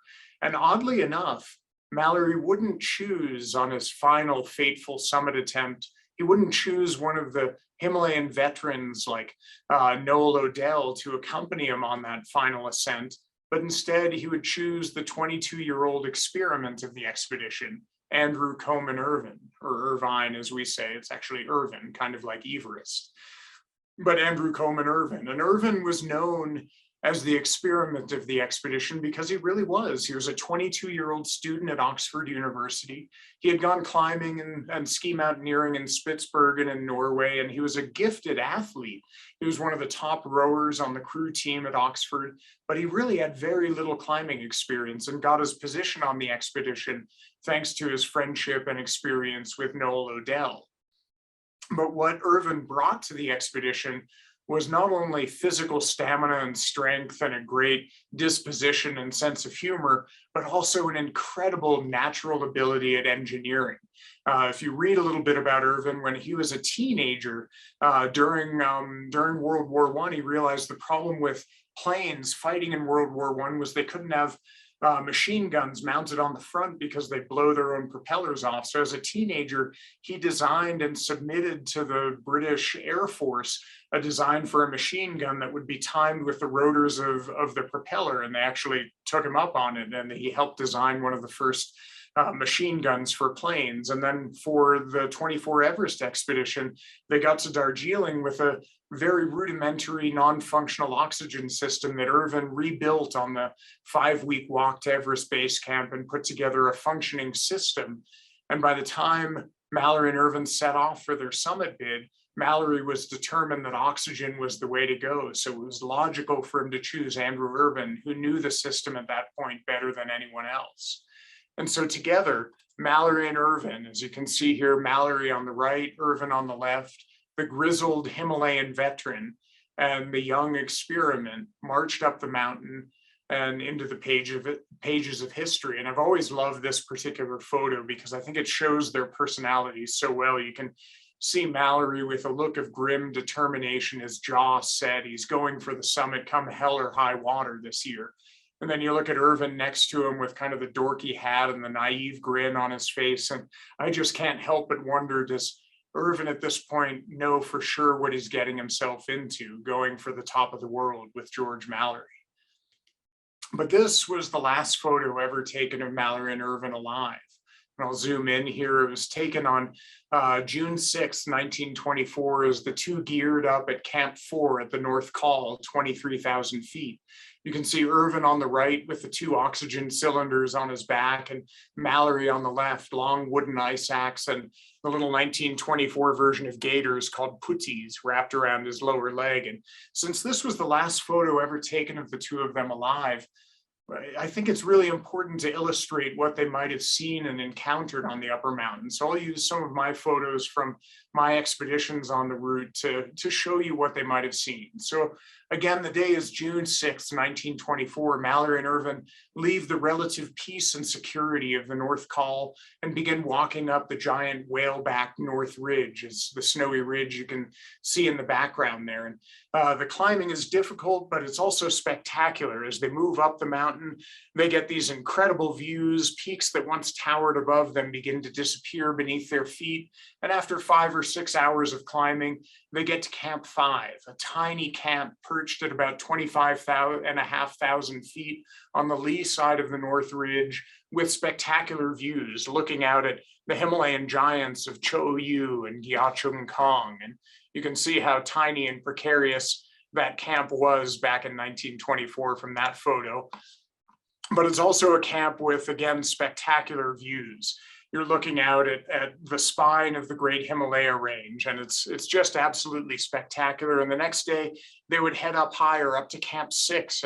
And oddly enough, Mallory wouldn't choose on his final fateful summit attempt, he wouldn't choose one of the Himalayan veterans like Noel Odell to accompany him on that final ascent, but instead he would choose the 22-year-old experiment of the expedition, Andrew Coleman Irvin, or Irvine as we say. It's actually Irvin, kind of like Everest. But Andrew Coleman Irvin. And Irvin was known as the experiment of the expedition because he really was. He was a 22-year-old student at Oxford University. He had gone climbing and ski mountaineering in Spitsbergen in Norway, and he was a gifted athlete. He was one of the top rowers on the crew team at Oxford, but he really had very little climbing experience and got his position on the expedition thanks to his friendship and experience with Noel Odell. But what Irvin brought to the expedition was not only physical stamina and strength and a great disposition and sense of humor, but also an incredible natural ability at engineering. If you read a little bit about Irvin, when he was a teenager during World War I, he realized the problem with planes fighting in World War I was they couldn't have machine guns mounted on the front because they blow their own propellers off. So as a teenager, he designed and submitted to the British Air Force a design for a machine gun that would be timed with the rotors of the propeller. And they actually took him up on it. And he helped design one of the first machine guns for planes. And then for the 24 Everest expedition, they got to Darjeeling with a very rudimentary non-functional oxygen system that Irvin rebuilt on the 5-week walk to Everest Base Camp and put together a functioning system. And by the time Mallory and Irvin set off for their summit bid, Mallory was determined that oxygen was the way to go. So it was logical for him to choose Andrew Irvin, who knew the system at that point better than anyone else. And so together, Mallory and Irvin, as you can see here, Mallory on the right, Irvin on the left, the grizzled Himalayan veteran and the young experiment marched up the mountain and into the pages of history. And I've always loved this particular photo because I think it shows their personalities so well. You can see Mallory with a look of grim determination, his jaw set. He's going for the summit come hell or high water this year. And then you look at Irvin next to him with kind of the dorky hat and the naive grin on his face. And I just can't help but wonder, does Irvin at this point know for sure what he's getting himself into, going for the top of the world with George Mallory? But this was the last photo ever taken of Mallory and Irvin alive. And I'll zoom in here. It was taken on June 6, 1924, as the two geared up at Camp 4 at the North Col, 23,000 feet. You can see Irvin on the right with the 2 oxygen cylinders on his back, and Mallory on the left, long wooden ice axe and the little 1924 version of gaiters called puttees wrapped around his lower leg. And since this was the last photo ever taken of the 2 of them alive, I think it's really important to illustrate what they might have seen and encountered on the upper mountain. So I'll use some of my photos from my expeditions on the route to show you what they might have seen. So again, the day is June 6, 1924. Mallory and Irvin leave the relative peace and security of the North Col and begin walking up the giant whaleback North Ridge. It's the snowy ridge you can see in the background there. And the climbing is difficult, but it's also spectacular. As they move up the mountain, they get these incredible views. Peaks that once towered above them begin to disappear beneath their feet. And after 5 or 6 hours of climbing, they get to Camp 5, a tiny camp perched at about 25,500 feet on the lee side of the North Ridge with spectacular views looking out at the Himalayan giants of Cho Yu and Gyachung Kong. And you can see how tiny and precarious that camp was back in 1924 from that photo. But it's also a camp with, again, spectacular views. You're looking out at the spine of the Great Himalaya Range, and it's just absolutely spectacular. And the next day, they would head up higher, up to Camp 6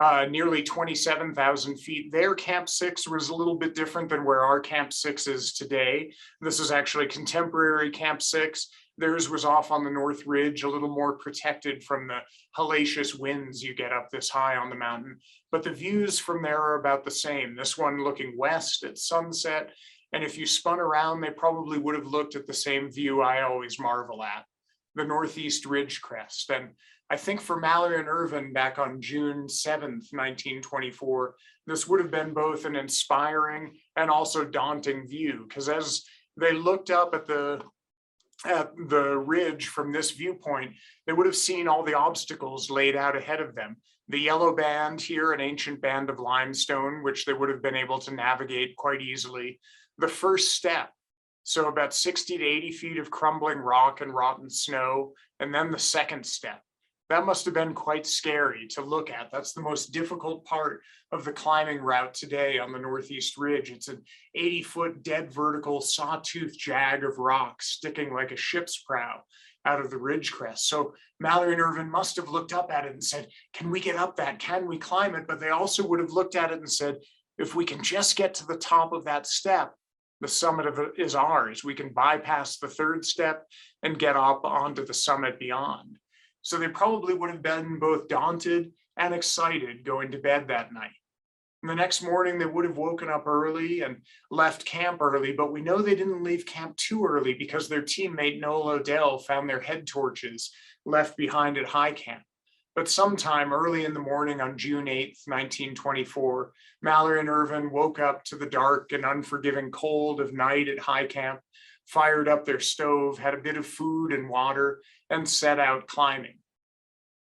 at nearly 27,000 feet. Their Camp 6 was a little bit different than where our Camp 6 is today. This is actually contemporary Camp 6. Theirs was off on the North Ridge, a little more protected from the hellacious winds you get up this high on the mountain. But the views from there are about the same. This one looking west at sunset, And if you spun around, they probably would have looked at the same view I always marvel at, the Northeast Ridge crest. And I think for Mallory and Irvin back on June 7th, 1924, this would have been both an inspiring and also daunting view, because as they looked up at the ridge from this viewpoint, they would have seen all the obstacles laid out ahead of them. The yellow band here, an ancient band of limestone, which they would have been able to navigate quite easily. The first step, so about 60 to 80 feet of crumbling rock and rotten snow, and then the second step. That must have been quite scary to look at. That's the most difficult part of the climbing route today on the Northeast Ridge. It's an 80-foot dead vertical sawtooth jag of rock sticking like a ship's prow out of the ridge crest. So Mallory and Irvin must have looked up at it and said, can we get up that? Can we climb it? But they also would have looked at it and said, if we can just get to the top of that step, the summit of it is ours. We can bypass the third step and get up onto the summit beyond. So they probably would have been both daunted and excited going to bed that night. And the next morning, they would have woken up early and left camp early, but we know they didn't leave camp too early because their teammate Noel Odell found their head torches left behind at high camp. But sometime early in the morning on June 8th, 1924, Mallory and Irvin woke up to the dark and unforgiving cold of night at high camp, fired up their stove, had a bit of food and water, and set out climbing.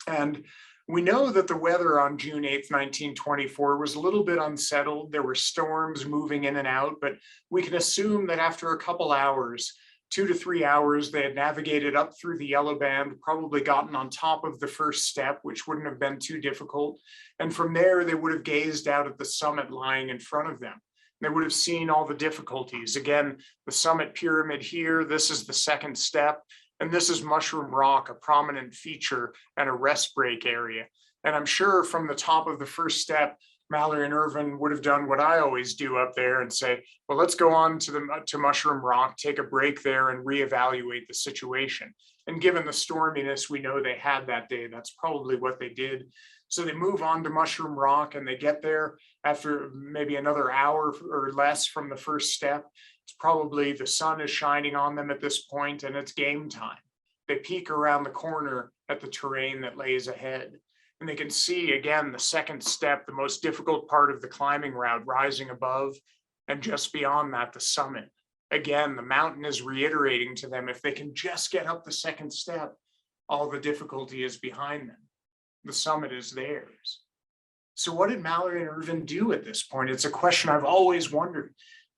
And we know that the weather on June 8th, 1924 was a little bit unsettled. There were storms moving in and out, but we can assume that after a couple hours, 2 to 3 hours, they had navigated up through the yellow band, probably gotten on top of the first step, which wouldn't have been too difficult. And from there, they would have gazed out at the summit lying in front of them. They would have seen all the difficulties. Again, the summit pyramid here, this is the second step, and this is Mushroom Rock, a prominent feature and a rest break area. And I'm sure from the top of the first step, Mallory and Irvin would have done what I always do up there and say, well, let's go on to Mushroom Rock, take a break there and reevaluate the situation. And given the storminess we know they had that day, that's probably what they did. So they move on to Mushroom Rock and they get there after maybe another hour or less from the first step. It's probably the sun is shining on them at this point and it's game time. They peek around the corner at the terrain that lays ahead. And they can see, again, the second step, the most difficult part of the climbing route, rising above, and just beyond that, the summit. Again, the mountain is reiterating to them, if they can just get up the second step, all the difficulty is behind them. The summit is theirs. So what did Mallory and Irvin do at this point? It's a question I've always wondered.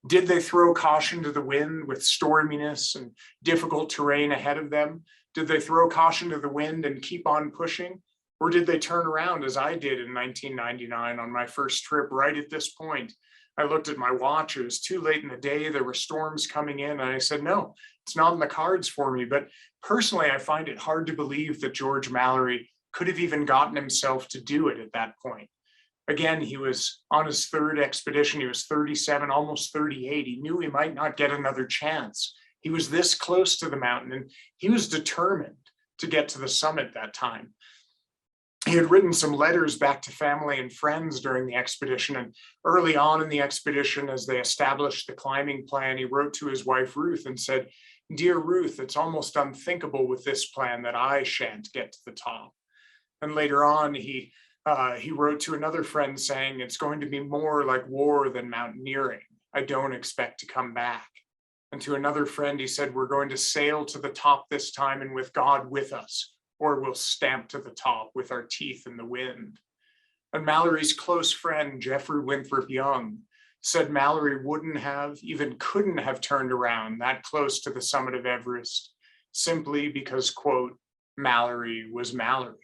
Did they throw caution to the wind with storminess and difficult terrain ahead of them? Did they throw caution to the wind and keep on pushing? Or did they turn around as I did in 1999 on my first trip right at this point? I looked at my watch, it was too late in the day, there were storms coming in, and I said, no, it's not in the cards for me. But personally, I find it hard to believe that George Mallory could have even gotten himself to do it at that point. Again, he was on his third expedition, he was 37, almost 38. He knew he might not get another chance. He was this close to the mountain, and he was determined to get to the summit that time. He had written some letters back to family and friends during the expedition, and early on in the expedition, as they established the climbing plan, he wrote to his wife Ruth and said, "Dear Ruth, it's almost unthinkable with this plan that I shan't get to the top." And later on, he wrote to another friend saying, "It's going to be more like war than mountaineering. I don't expect to come back." And to another friend, he said, "We're going to sail to the top this time and with God with us, or we'll stamp to the top with our teeth in the wind." And Mallory's close friend, Jeffrey Winthrop Young, said Mallory wouldn't have, even couldn't have turned around that close to the summit of Everest, simply because, quote, Mallory was Mallory.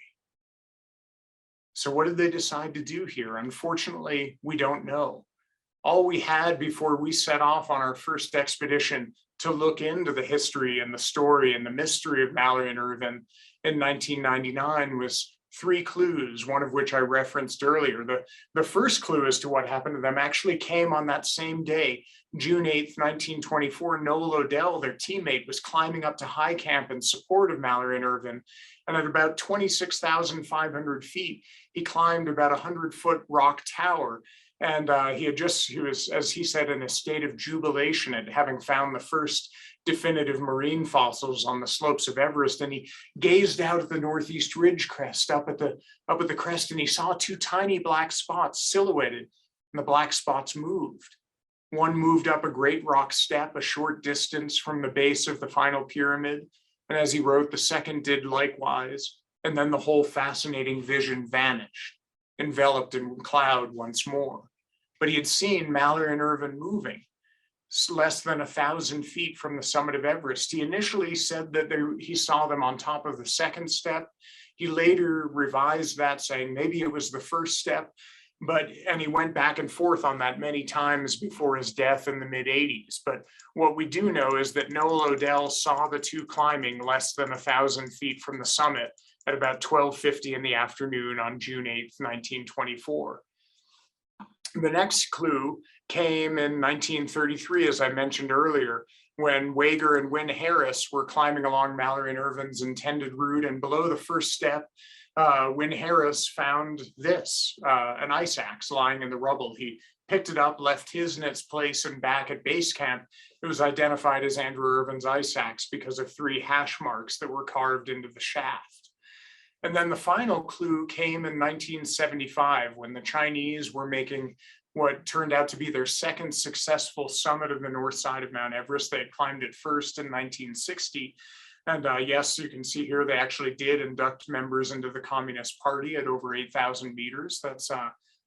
So what did they decide to do here? Unfortunately, we don't know. All we had before we set off on our first expedition to look into the history and the story and the mystery of Mallory and Irvin in 1999 was 3 clues, one of which I referenced earlier. The first clue as to what happened to them actually came on that same day, June 8th, 1924, Noel Odell, their teammate, was climbing up to high camp in support of Mallory and Irvin. And at about 26,500 feet, he climbed about a 100-foot rock tower. And he was, as he said, in a state of jubilation at having found the first definitive marine fossils on the slopes of Everest. And he gazed out at the northeast ridge crest up at the crest, and he saw two tiny black spots silhouetted, and the black spots moved. One moved up a great rock step a short distance from the base of the final pyramid. And as he wrote, the second did likewise. And then the whole fascinating vision vanished, enveloped in cloud once more. But he had seen Mallory and Irvin moving less than 1,000 feet from the summit of Everest. He initially said that he saw them on top of the second step. He later revised that, saying maybe it was the first step. And he went back and forth on that many times before his death in the mid-80s. But what we do know is that Noel Odell saw the two climbing less than 1,000 feet from the summit at about 12:50 in the afternoon on June 8th, 1924. The next clue came in 1933, as I mentioned earlier, when Wager and Wynne Harris were climbing along Mallory and Irvin's intended route, and below the first step, Wynne Harris found this, an ice axe lying in the rubble. He picked it up, left his in its place, and back at base camp, it was identified as Andrew Irvin's ice axe because of 3 hash marks that were carved into the shaft. And then the final clue came in 1975 when the Chinese were making what turned out to be their second successful summit of the north side of Mount Everest. They had climbed it first in 1960. And yes, you can see here, they actually did induct members into the Communist Party at over 8,000 meters. That's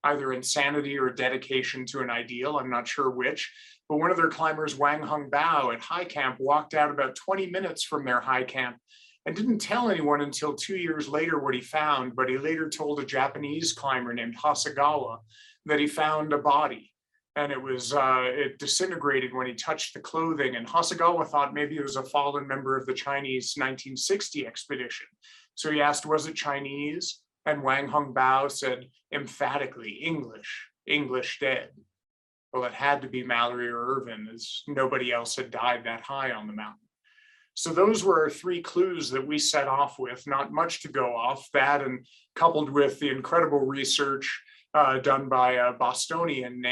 either insanity or dedication to an ideal. I'm not sure which. But one of their climbers, Wang Hung Bao, at high camp, walked out about 20 minutes from their high camp and didn't tell anyone until 2 years later what he found. But he later told a Japanese climber named Hasegawa that he found a body. And it disintegrated when he touched the clothing. And Hasegawa thought maybe it was a fallen member of the Chinese 1960 expedition. So he asked, was it Chinese? And Wang Hung Bao said emphatically, English dead. Well, it had to be Mallory or Irvin, as nobody else had died that high on the mountain. So those were our 3 clues that we set off with, not much to go off. That, and coupled with the incredible research done by a Bostonian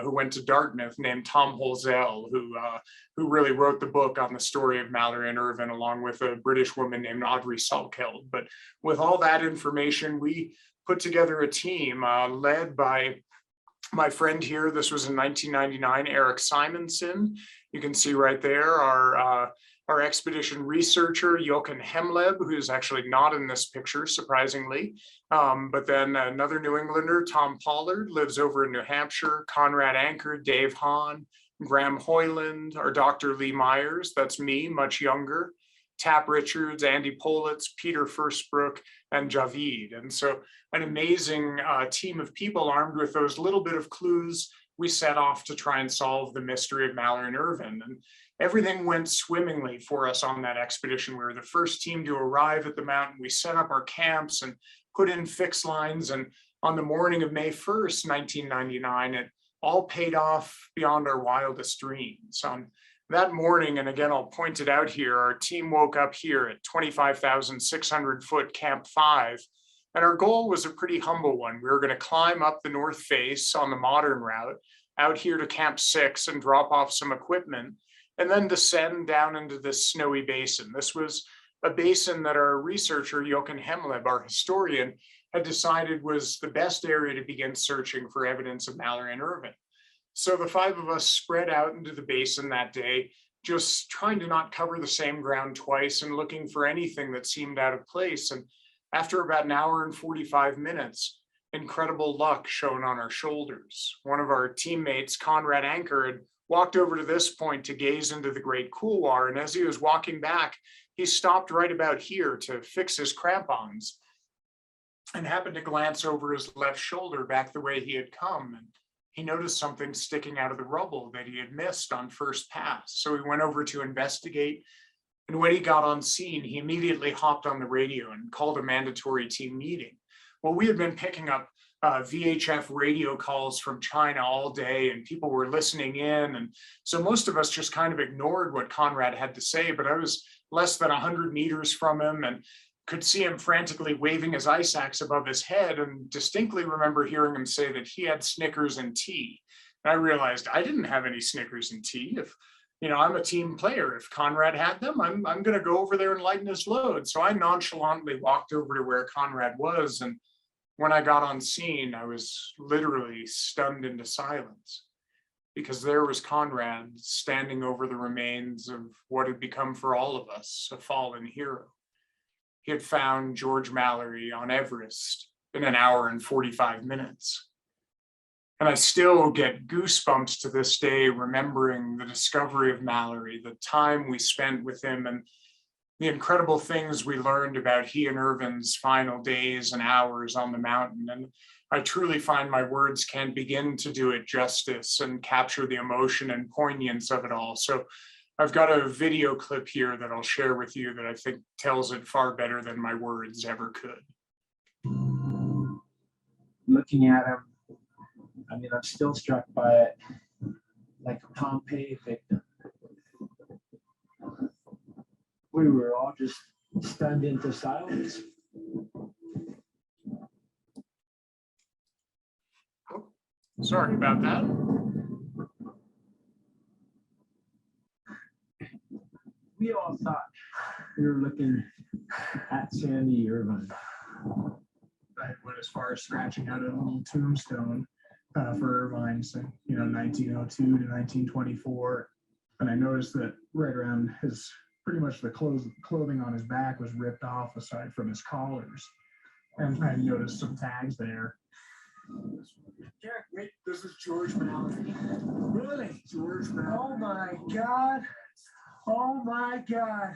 who went to Dartmouth named Tom Holzell, who really wrote the book on the story of Mallory and Irvin, along with a British woman named Audrey Salkeld. But with all that information, we put together a team led by my friend here. This was in 1999, Eric Simonson. You can see right there our expedition researcher, Jochen Hemleb, who's actually not in this picture, surprisingly. But then another New Englander, Tom Pollard, lives over in New Hampshire, Conrad Anker, Dave Hahn, Graham Hoyland, our Dr. Lee Myers, that's me, much younger, Tap Richards, Andy Politz, Peter Firstbrook, and Javid. And so an amazing team of people armed with those little bit of clues. We set off to try and solve the mystery of Mallory and Irvin. And everything went swimmingly for us on that expedition. We were the first team to arrive at the mountain. We set up our camps and put in fixed lines. And on the morning of May 1st, 1999, it all paid off beyond our wildest dreams. On that morning, and again, I'll point it out here, our team woke up here at 25,600 foot Camp 5. And our goal was a pretty humble one. We were going to climb up the north face on the modern route out here to Camp 6 and drop off some equipment, and then descend down into this snowy basin. This was a basin that our researcher, Jochen Hemleb, our historian, had decided was the best area to begin searching for evidence of Mallory and Irvin. So the 5 of us spread out into the basin that day, just trying to not cover the same ground twice and looking for anything that seemed out of place. And after about an hour and 45 minutes, incredible luck shone on our shoulders. One of our teammates, Conrad Anker, had walked over to this point to gaze into the great couloir. And as he was walking back, he stopped right about here to fix his crampons and happened to glance over his left shoulder back the way he had come. And he noticed something sticking out of the rubble that he had missed on first pass. So he went over to investigate. And when he got on scene, he immediately hopped on the radio and called a mandatory team meeting. Well, we had been picking up VHF radio calls from China all day, and people were listening in. And so most of us just kind of ignored what Conrad had to say, but I was less than 100 meters from him and could see him frantically waving his ice axe above his head, and distinctly remember hearing him say that he had Snickers and tea. And I realized I didn't have any Snickers and tea. If I'm a team player. If Conrad had them, I'm going to go over there and lighten his load. So I nonchalantly walked over to where Conrad was. And when I got on scene, I was literally stunned into silence, because there was Conrad standing over the remains of what had become for all of us a fallen hero. He had found George Mallory on Everest in an hour and 45 minutes. And I still get goosebumps to this day, remembering the discovery of Mallory, the time we spent with him, and the incredible things we learned about he and Irvin's final days and hours on the mountain. And I truly find my words can't begin to do it justice and capture the emotion and poignance of it all. So I've got a video clip here that I'll share with you that I think tells it far better than my words ever could. Looking at him, I mean, I'm still struck by it, like a Pompeii victim. We were all just stunned into silence. Oh, sorry about that. We all thought we were looking at Sandy Irvine. I went as far as scratching out a little tombstone for Irvine, so 1902 to 1924, and I noticed that right around his, pretty much the clothing on his back was ripped off aside from his collars, and I noticed some tags there. Derek, wait, this is George Mallory. Really? George Mallory. Oh my God. Oh my God.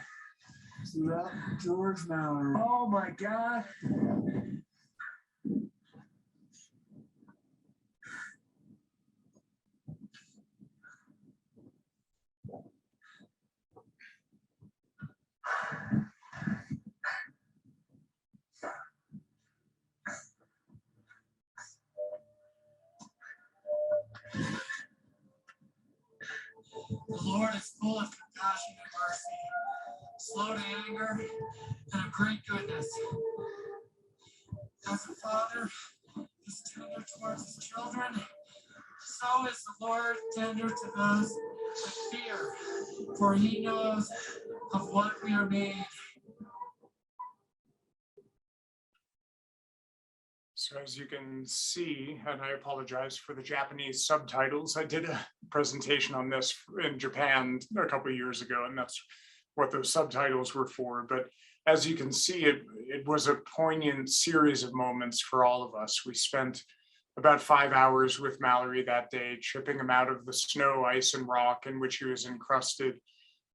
Yeah, George Mallory. Oh my God. The Lord is full of compassion and mercy, slow to anger, and of great goodness. As a father is tender towards his children, so is the Lord tender to those that fear, for he knows of what we are made. So as you can see, and I apologize for the Japanese subtitles, I did a presentation on this in Japan a couple of years ago, and that's what those subtitles were for. But as you can see, it was a poignant series of moments for all of us. We spent about 5 hours with Mallory that day, chipping him out of the snow, ice, and rock in which he was encrusted,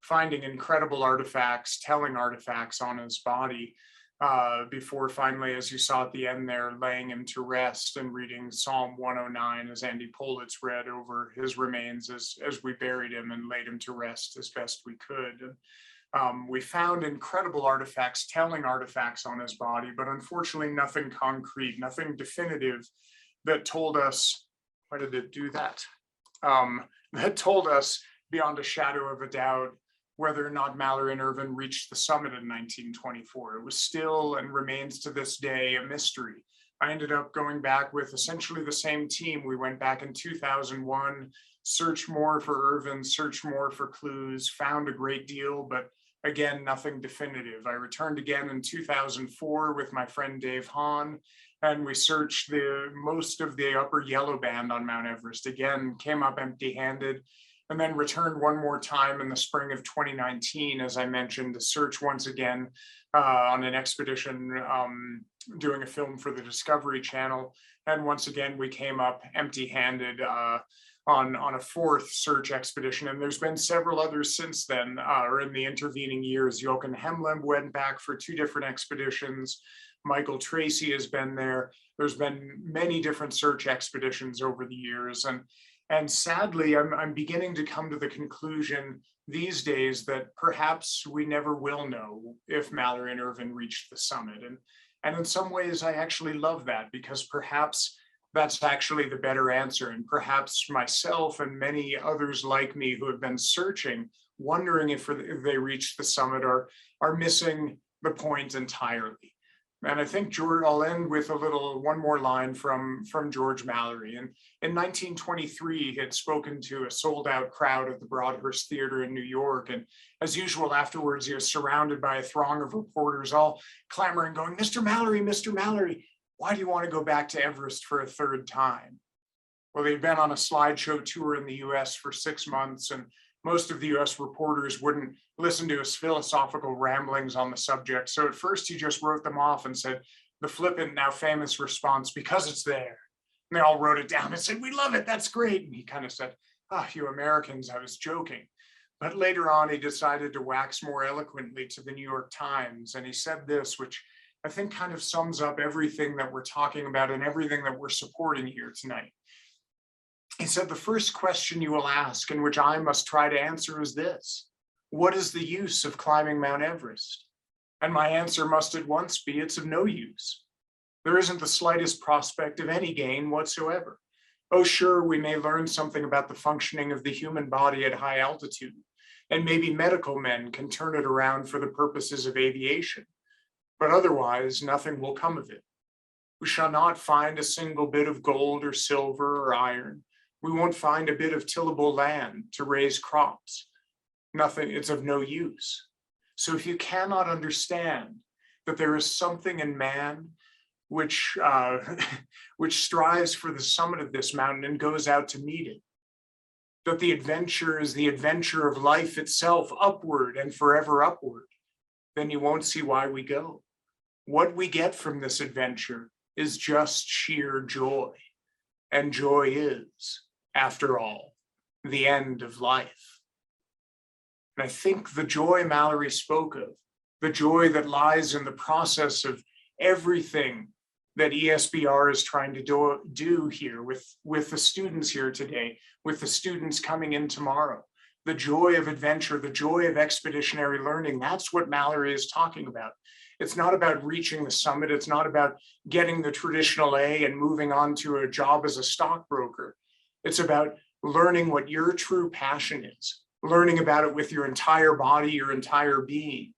finding incredible artifacts, telling artifacts on his body, before finally, as you saw at the end there, laying him to rest and reading Psalm 109 as Andy Politz read over his remains as we buried him and laid him to rest as best we could. We found incredible artifacts, telling artifacts on his body, but unfortunately nothing concrete, nothing definitive that told us, why did it do that? That told us beyond a shadow of a doubt whether or not Mallory and Irvin reached the summit in 1924. It was still and remains to this day a mystery. I ended up going back with essentially the same team. We went back in 2001, searched more for Irvin, searched more for clues, found a great deal, but again, nothing definitive. I returned again in 2004 with my friend Dave Hahn, and we searched most of the upper yellow band on Mount Everest. Again, came up empty-handed, and then returned one more time in the spring of 2019, as I mentioned, to search once again on an expedition, doing a film for the Discovery Channel. And once again, we came up empty-handed on a fourth search expedition. And there's been several others since then, or in the intervening years. Jochen Hemlem went back for 2 different expeditions. Michael Tracy has been there. There's been many different search expeditions over the years. And sadly, I'm beginning to come to the conclusion these days that perhaps we never will know if Mallory and Irvin reached the summit. And in some ways, I actually love that, because perhaps that's actually the better answer. And perhaps myself and many others like me who have been searching, wondering if they reached the summit, are missing the point entirely. And I think George, I'll end with one more line from George Mallory. And in 1923, he had spoken to a sold out crowd at the Broadhurst Theater in New York. And as usual, afterwards, he was surrounded by a throng of reporters, all clamoring, going, Mr. Mallory, why do you want to go back to Everest for a third time? Well, they'd been on a slideshow tour in the US for 6 months, and most of the US reporters wouldn't listen to his philosophical ramblings on the subject. So at first he just wrote them off and said, the flippant, now famous response, because it's there. And they all wrote it down and said, we love it, that's great. And he kind of said, you Americans, I was joking. But later on, he decided to wax more eloquently to the New York Times. And he said this, which I think kind of sums up everything that we're talking about and everything that we're supporting here tonight. He said, the first question you will ask, and which I must try to answer, is this: what is the use of climbing Mount Everest? And my answer must at once be, it's of no use. There isn't the slightest prospect of any gain whatsoever. Oh, sure, we may learn something about the functioning of the human body at high altitude, and maybe medical men can turn it around for the purposes of aviation. But otherwise, nothing will come of it. We shall not find a single bit of gold or silver or iron. We won't find a bit of tillable land to raise crops. Nothing, it's of no use. So if you cannot understand that there is something in man which strives for the summit of this mountain and goes out to meet it, that the adventure is the adventure of life itself, upward and forever upward, then you won't see why we go. What we get from this adventure is just sheer joy. And joy is, after all, the end of life. And I think the joy Mallory spoke of, the joy that lies in the process of everything that ESBR is trying to do here with the students here today, with the students coming in tomorrow, the joy of adventure, the joy of expeditionary learning, that's what Mallory is talking about. It's not about reaching the summit. It's not about getting the traditional A and moving on to a job as a stockbroker. It's about learning what your true passion is, learning about it with your entire body, your entire being,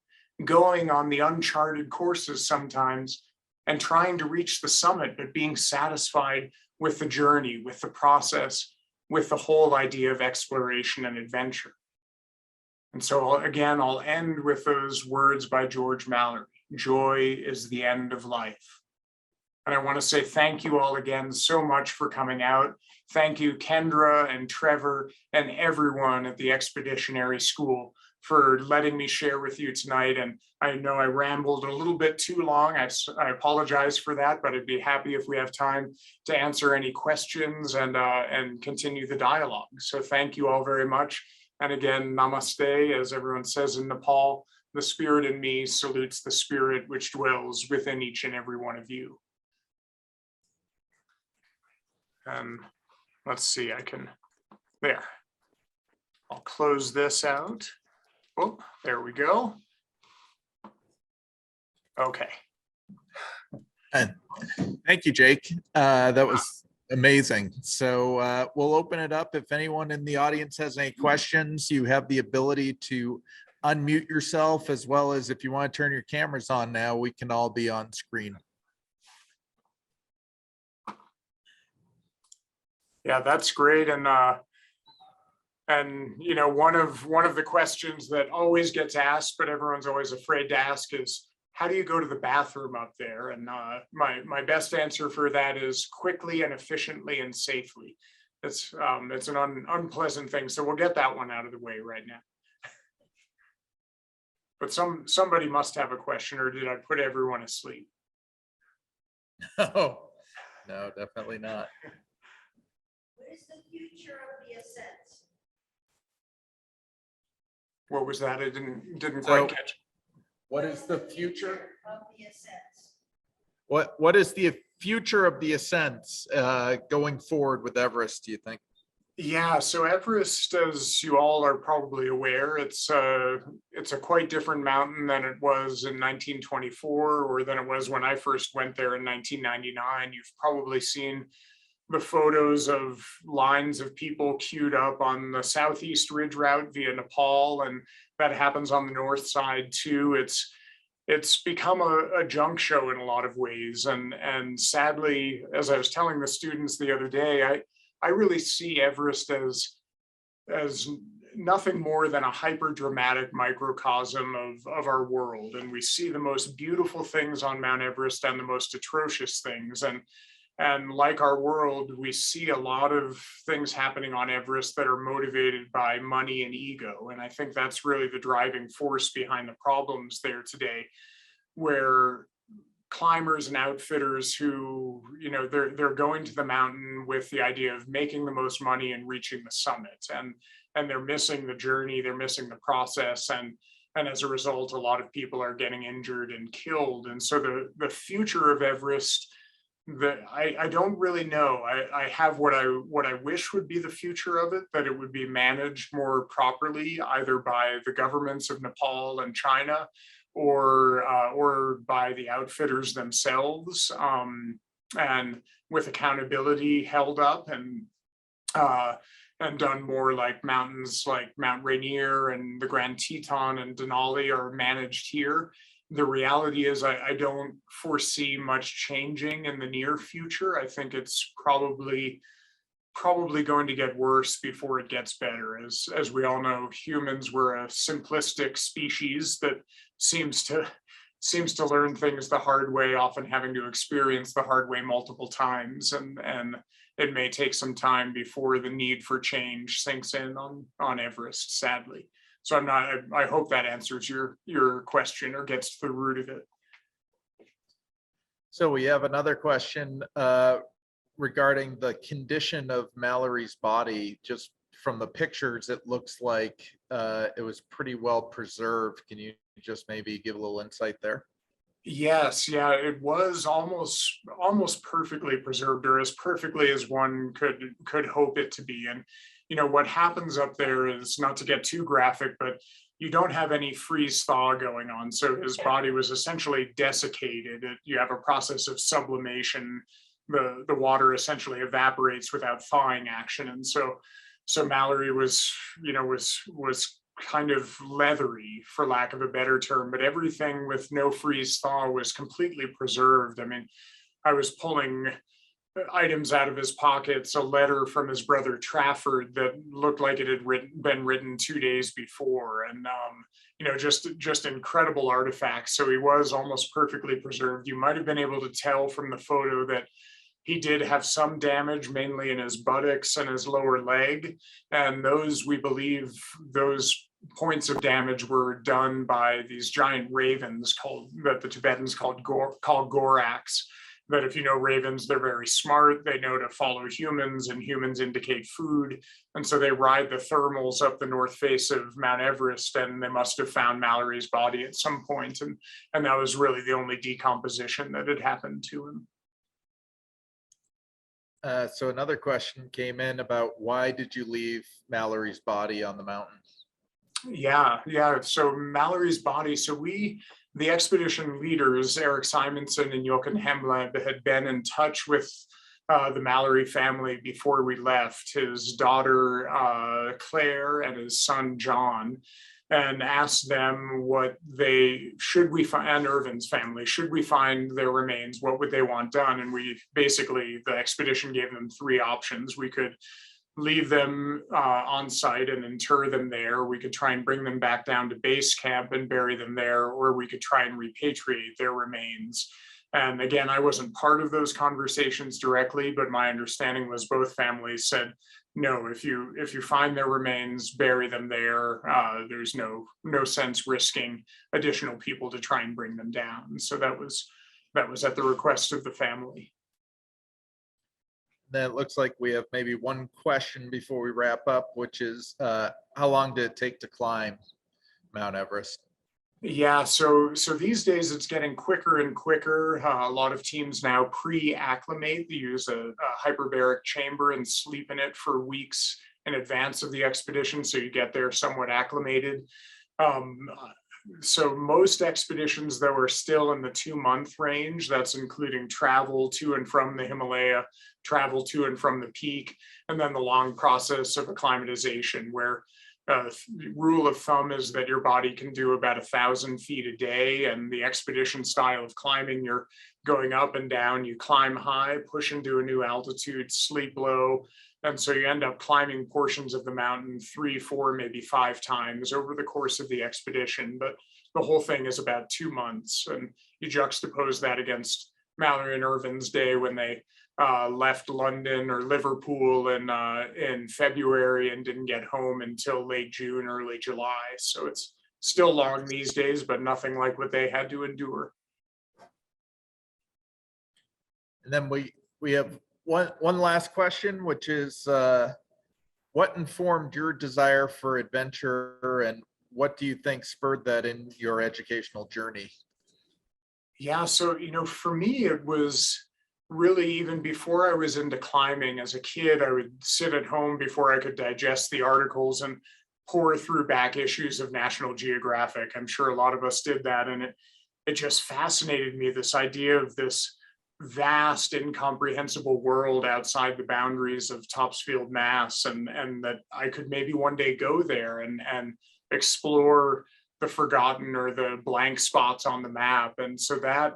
going on the uncharted courses sometimes and trying to reach the summit, but being satisfied with the journey, with the process, with the whole idea of exploration and adventure. And so again, I'll end with those words by George Mallory. Joy is the end of life. And I want to say thank you all again so much for coming out. Thank you, Kendra and Trevor and everyone at the Expeditionary School for letting me share with you tonight. And I know I rambled a little bit too long. I apologize for that, but I'd be happy if we have time to answer any questions and continue the dialogue. So thank you all very much. And again, namaste, as everyone says in Nepal, the spirit in me salutes the spirit which dwells within each and every one of you. And let's see, there. I'll close this out. Oh, there we go. Okay. Thank you, Jake. That was amazing. So we'll open it up. If anyone in the audience has any questions, you have the ability to unmute yourself, as well as if you want to turn your cameras on now, we can all be on screen. Yeah, that's great. And you know, one of the questions that always gets asked, but everyone's always afraid to ask, is how do you go to the bathroom up there? And my best answer for that is quickly and efficiently and safely. It's an unpleasant thing, so we'll get that one out of the way right now. But somebody must have a question, or did I put everyone asleep? Oh, no, definitely not. What is the future of the Ascent? What was that? I didn't So, quite catch. What is the future? Of the Ascent? What is the future of the ascents going forward with Everest, do you think? Yeah, so Everest, as you all are probably aware, it's a quite different mountain than it was in 1924 or than it was when I first went there in 1999. You've probably seen the photos of lines of people queued up on the southeast ridge route via Nepal, and that happens on the north side too. It's become a junk show in a lot of ways, and sadly, as I was telling the students the other day, I really see Everest as nothing more than a hyper dramatic microcosm of our world, and we see the most beautiful things on Mount Everest and the most atrocious things, and like our world, we see a lot of things happening on Everest that are motivated by money and ego. And I think that's really the driving force behind the problems there today, where climbers and outfitters who, they're going to the mountain with the idea of making the most money and reaching the summit. And they're missing the journey, they're missing the process. And as a result, a lot of people are getting injured and killed. And so the future of Everest, I don't really know. I have what I wish would be the future of it, that it would be managed more properly, either by the governments of Nepal and China, or by the outfitters themselves, and with accountability held up, and done more like mountains like Mount Rainier and the Grand Teton and Denali are managed here. The reality is I don't foresee much changing in the near future. I think it's probably going to get worse before it gets better. As we all know, humans were a simplistic species that seems to learn things the hard way, often having to experience the hard way multiple times. And it may take some time before the need for change sinks in on Everest, sadly. So I hope that answers your question or gets to the root of it. So we have another question regarding the condition of Mallory's body. Just from the pictures, it looks like it was pretty well preserved. Can you just maybe give a little insight there? Yes, yeah, it was almost perfectly preserved, or as perfectly as one could hope it to be. And what happens up there is, not to get too graphic, but you don't have any freeze thaw going on. So his body was essentially desiccated. You have a process of sublimation. The water essentially evaporates without thawing action. And so Mallory was kind of leathery, for lack of a better term, but everything with no freeze thaw was completely preserved. I mean, I was pulling items out of his pockets, a letter from his brother Trafford that looked like it had been written 2 days before, and just incredible artifacts. So he was almost perfectly preserved. You might have been able to tell from the photo that he did have some damage, mainly in his buttocks and his lower leg, and we believe those points of damage were done by these giant ravens that the Tibetans call goraks. That if you know ravens, they're very smart. They know to follow humans, and humans indicate food. And so they ride the thermals up the north face of Mount Everest, and they must have found Mallory's body at some point. And that was really the only decomposition that had happened to him. So another question came in about, why did you leave Mallory's body on the mountain? Yeah. So Mallory's body, the expedition leaders, Eric Simonson and Jochen Hemleb, had been in touch with the Mallory family before we left, his daughter Claire and his son John, and asked them and Irvin's family, should we find their remains, what would they want done? And the expedition gave them 3 options. We could leave them on site and inter them there. We could try and bring them back down to base camp and bury them there, or we could try and repatriate their remains. And again, I wasn't part of those conversations directly, but my understanding was both families said, no, if you find their remains, bury them there. There's no sense risking additional people to try and bring them down. So that was at the request of the family. Then it looks like we have maybe one question before we wrap up, which is, how long did it take to climb Mount Everest? Yeah, so these days it's getting quicker and quicker. A lot of teams now pre-acclimate. They use a hyperbaric chamber and sleep in it for weeks in advance of the expedition, so you get there somewhat acclimated. So most expeditions, though, are still in the 2-month range. That's including travel to and from the Himalaya, travel to and from the peak, and then the long process of acclimatization, where rule of thumb is that your body can do about 1,000 feet a day. And the expedition style of climbing, you're going up and down, you climb high, push into a new altitude, sleep low. And so you end up climbing portions of the mountain 3, 4, maybe 5 times over the course of the expedition. But the whole thing is about 2 months. And you juxtapose that against Mallory and Irvin's day when they left London or Liverpool in February and didn't get home until late June, early July. So it's still long these days, but nothing like what they had to endure. And then we have one last question, which is what informed your desire for adventure, and what do you think spurred that in your educational journey? Yeah, so, for me, it was really even before I was into climbing. As a kid, I would sit at home before I could digest the articles and pour through back issues of National Geographic. I'm sure a lot of us did that. And it just fascinated me, this idea of this vast, incomprehensible world outside the boundaries of Topsfield, Mass, and that I could maybe one day go there and explore the forgotten or the blank spots on the map. And so that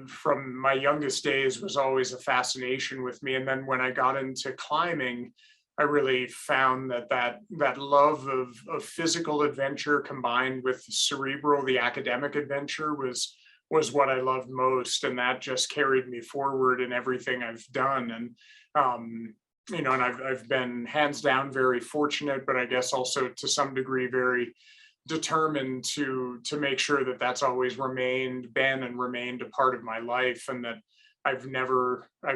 from my youngest days was always a fascination with me. And then when I got into climbing, I really found that love of physical adventure combined with cerebral, the academic adventure was what I loved most. And that just carried me forward in everything I've done. And, and I've been hands down very fortunate, but I guess also to some degree very determined to make sure that that's always remained a part of my life, and that I've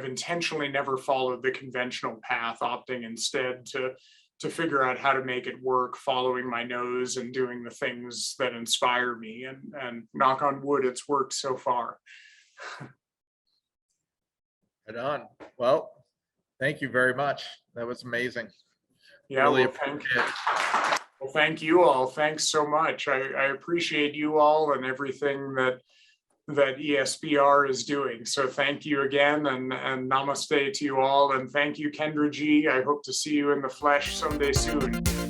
intentionally never followed the conventional path, opting instead to figure out how to make it work, following my nose and doing the things that inspire me. And knock on wood, it's worked so far. Right on. Well, thank you very much. That was amazing. Yeah, Really well, thank you all. Thanks so much. I appreciate you all and everything that ESBR is doing. So thank you again, and namaste to you all. And thank you, Kendra G. I hope to see you in the flesh someday soon.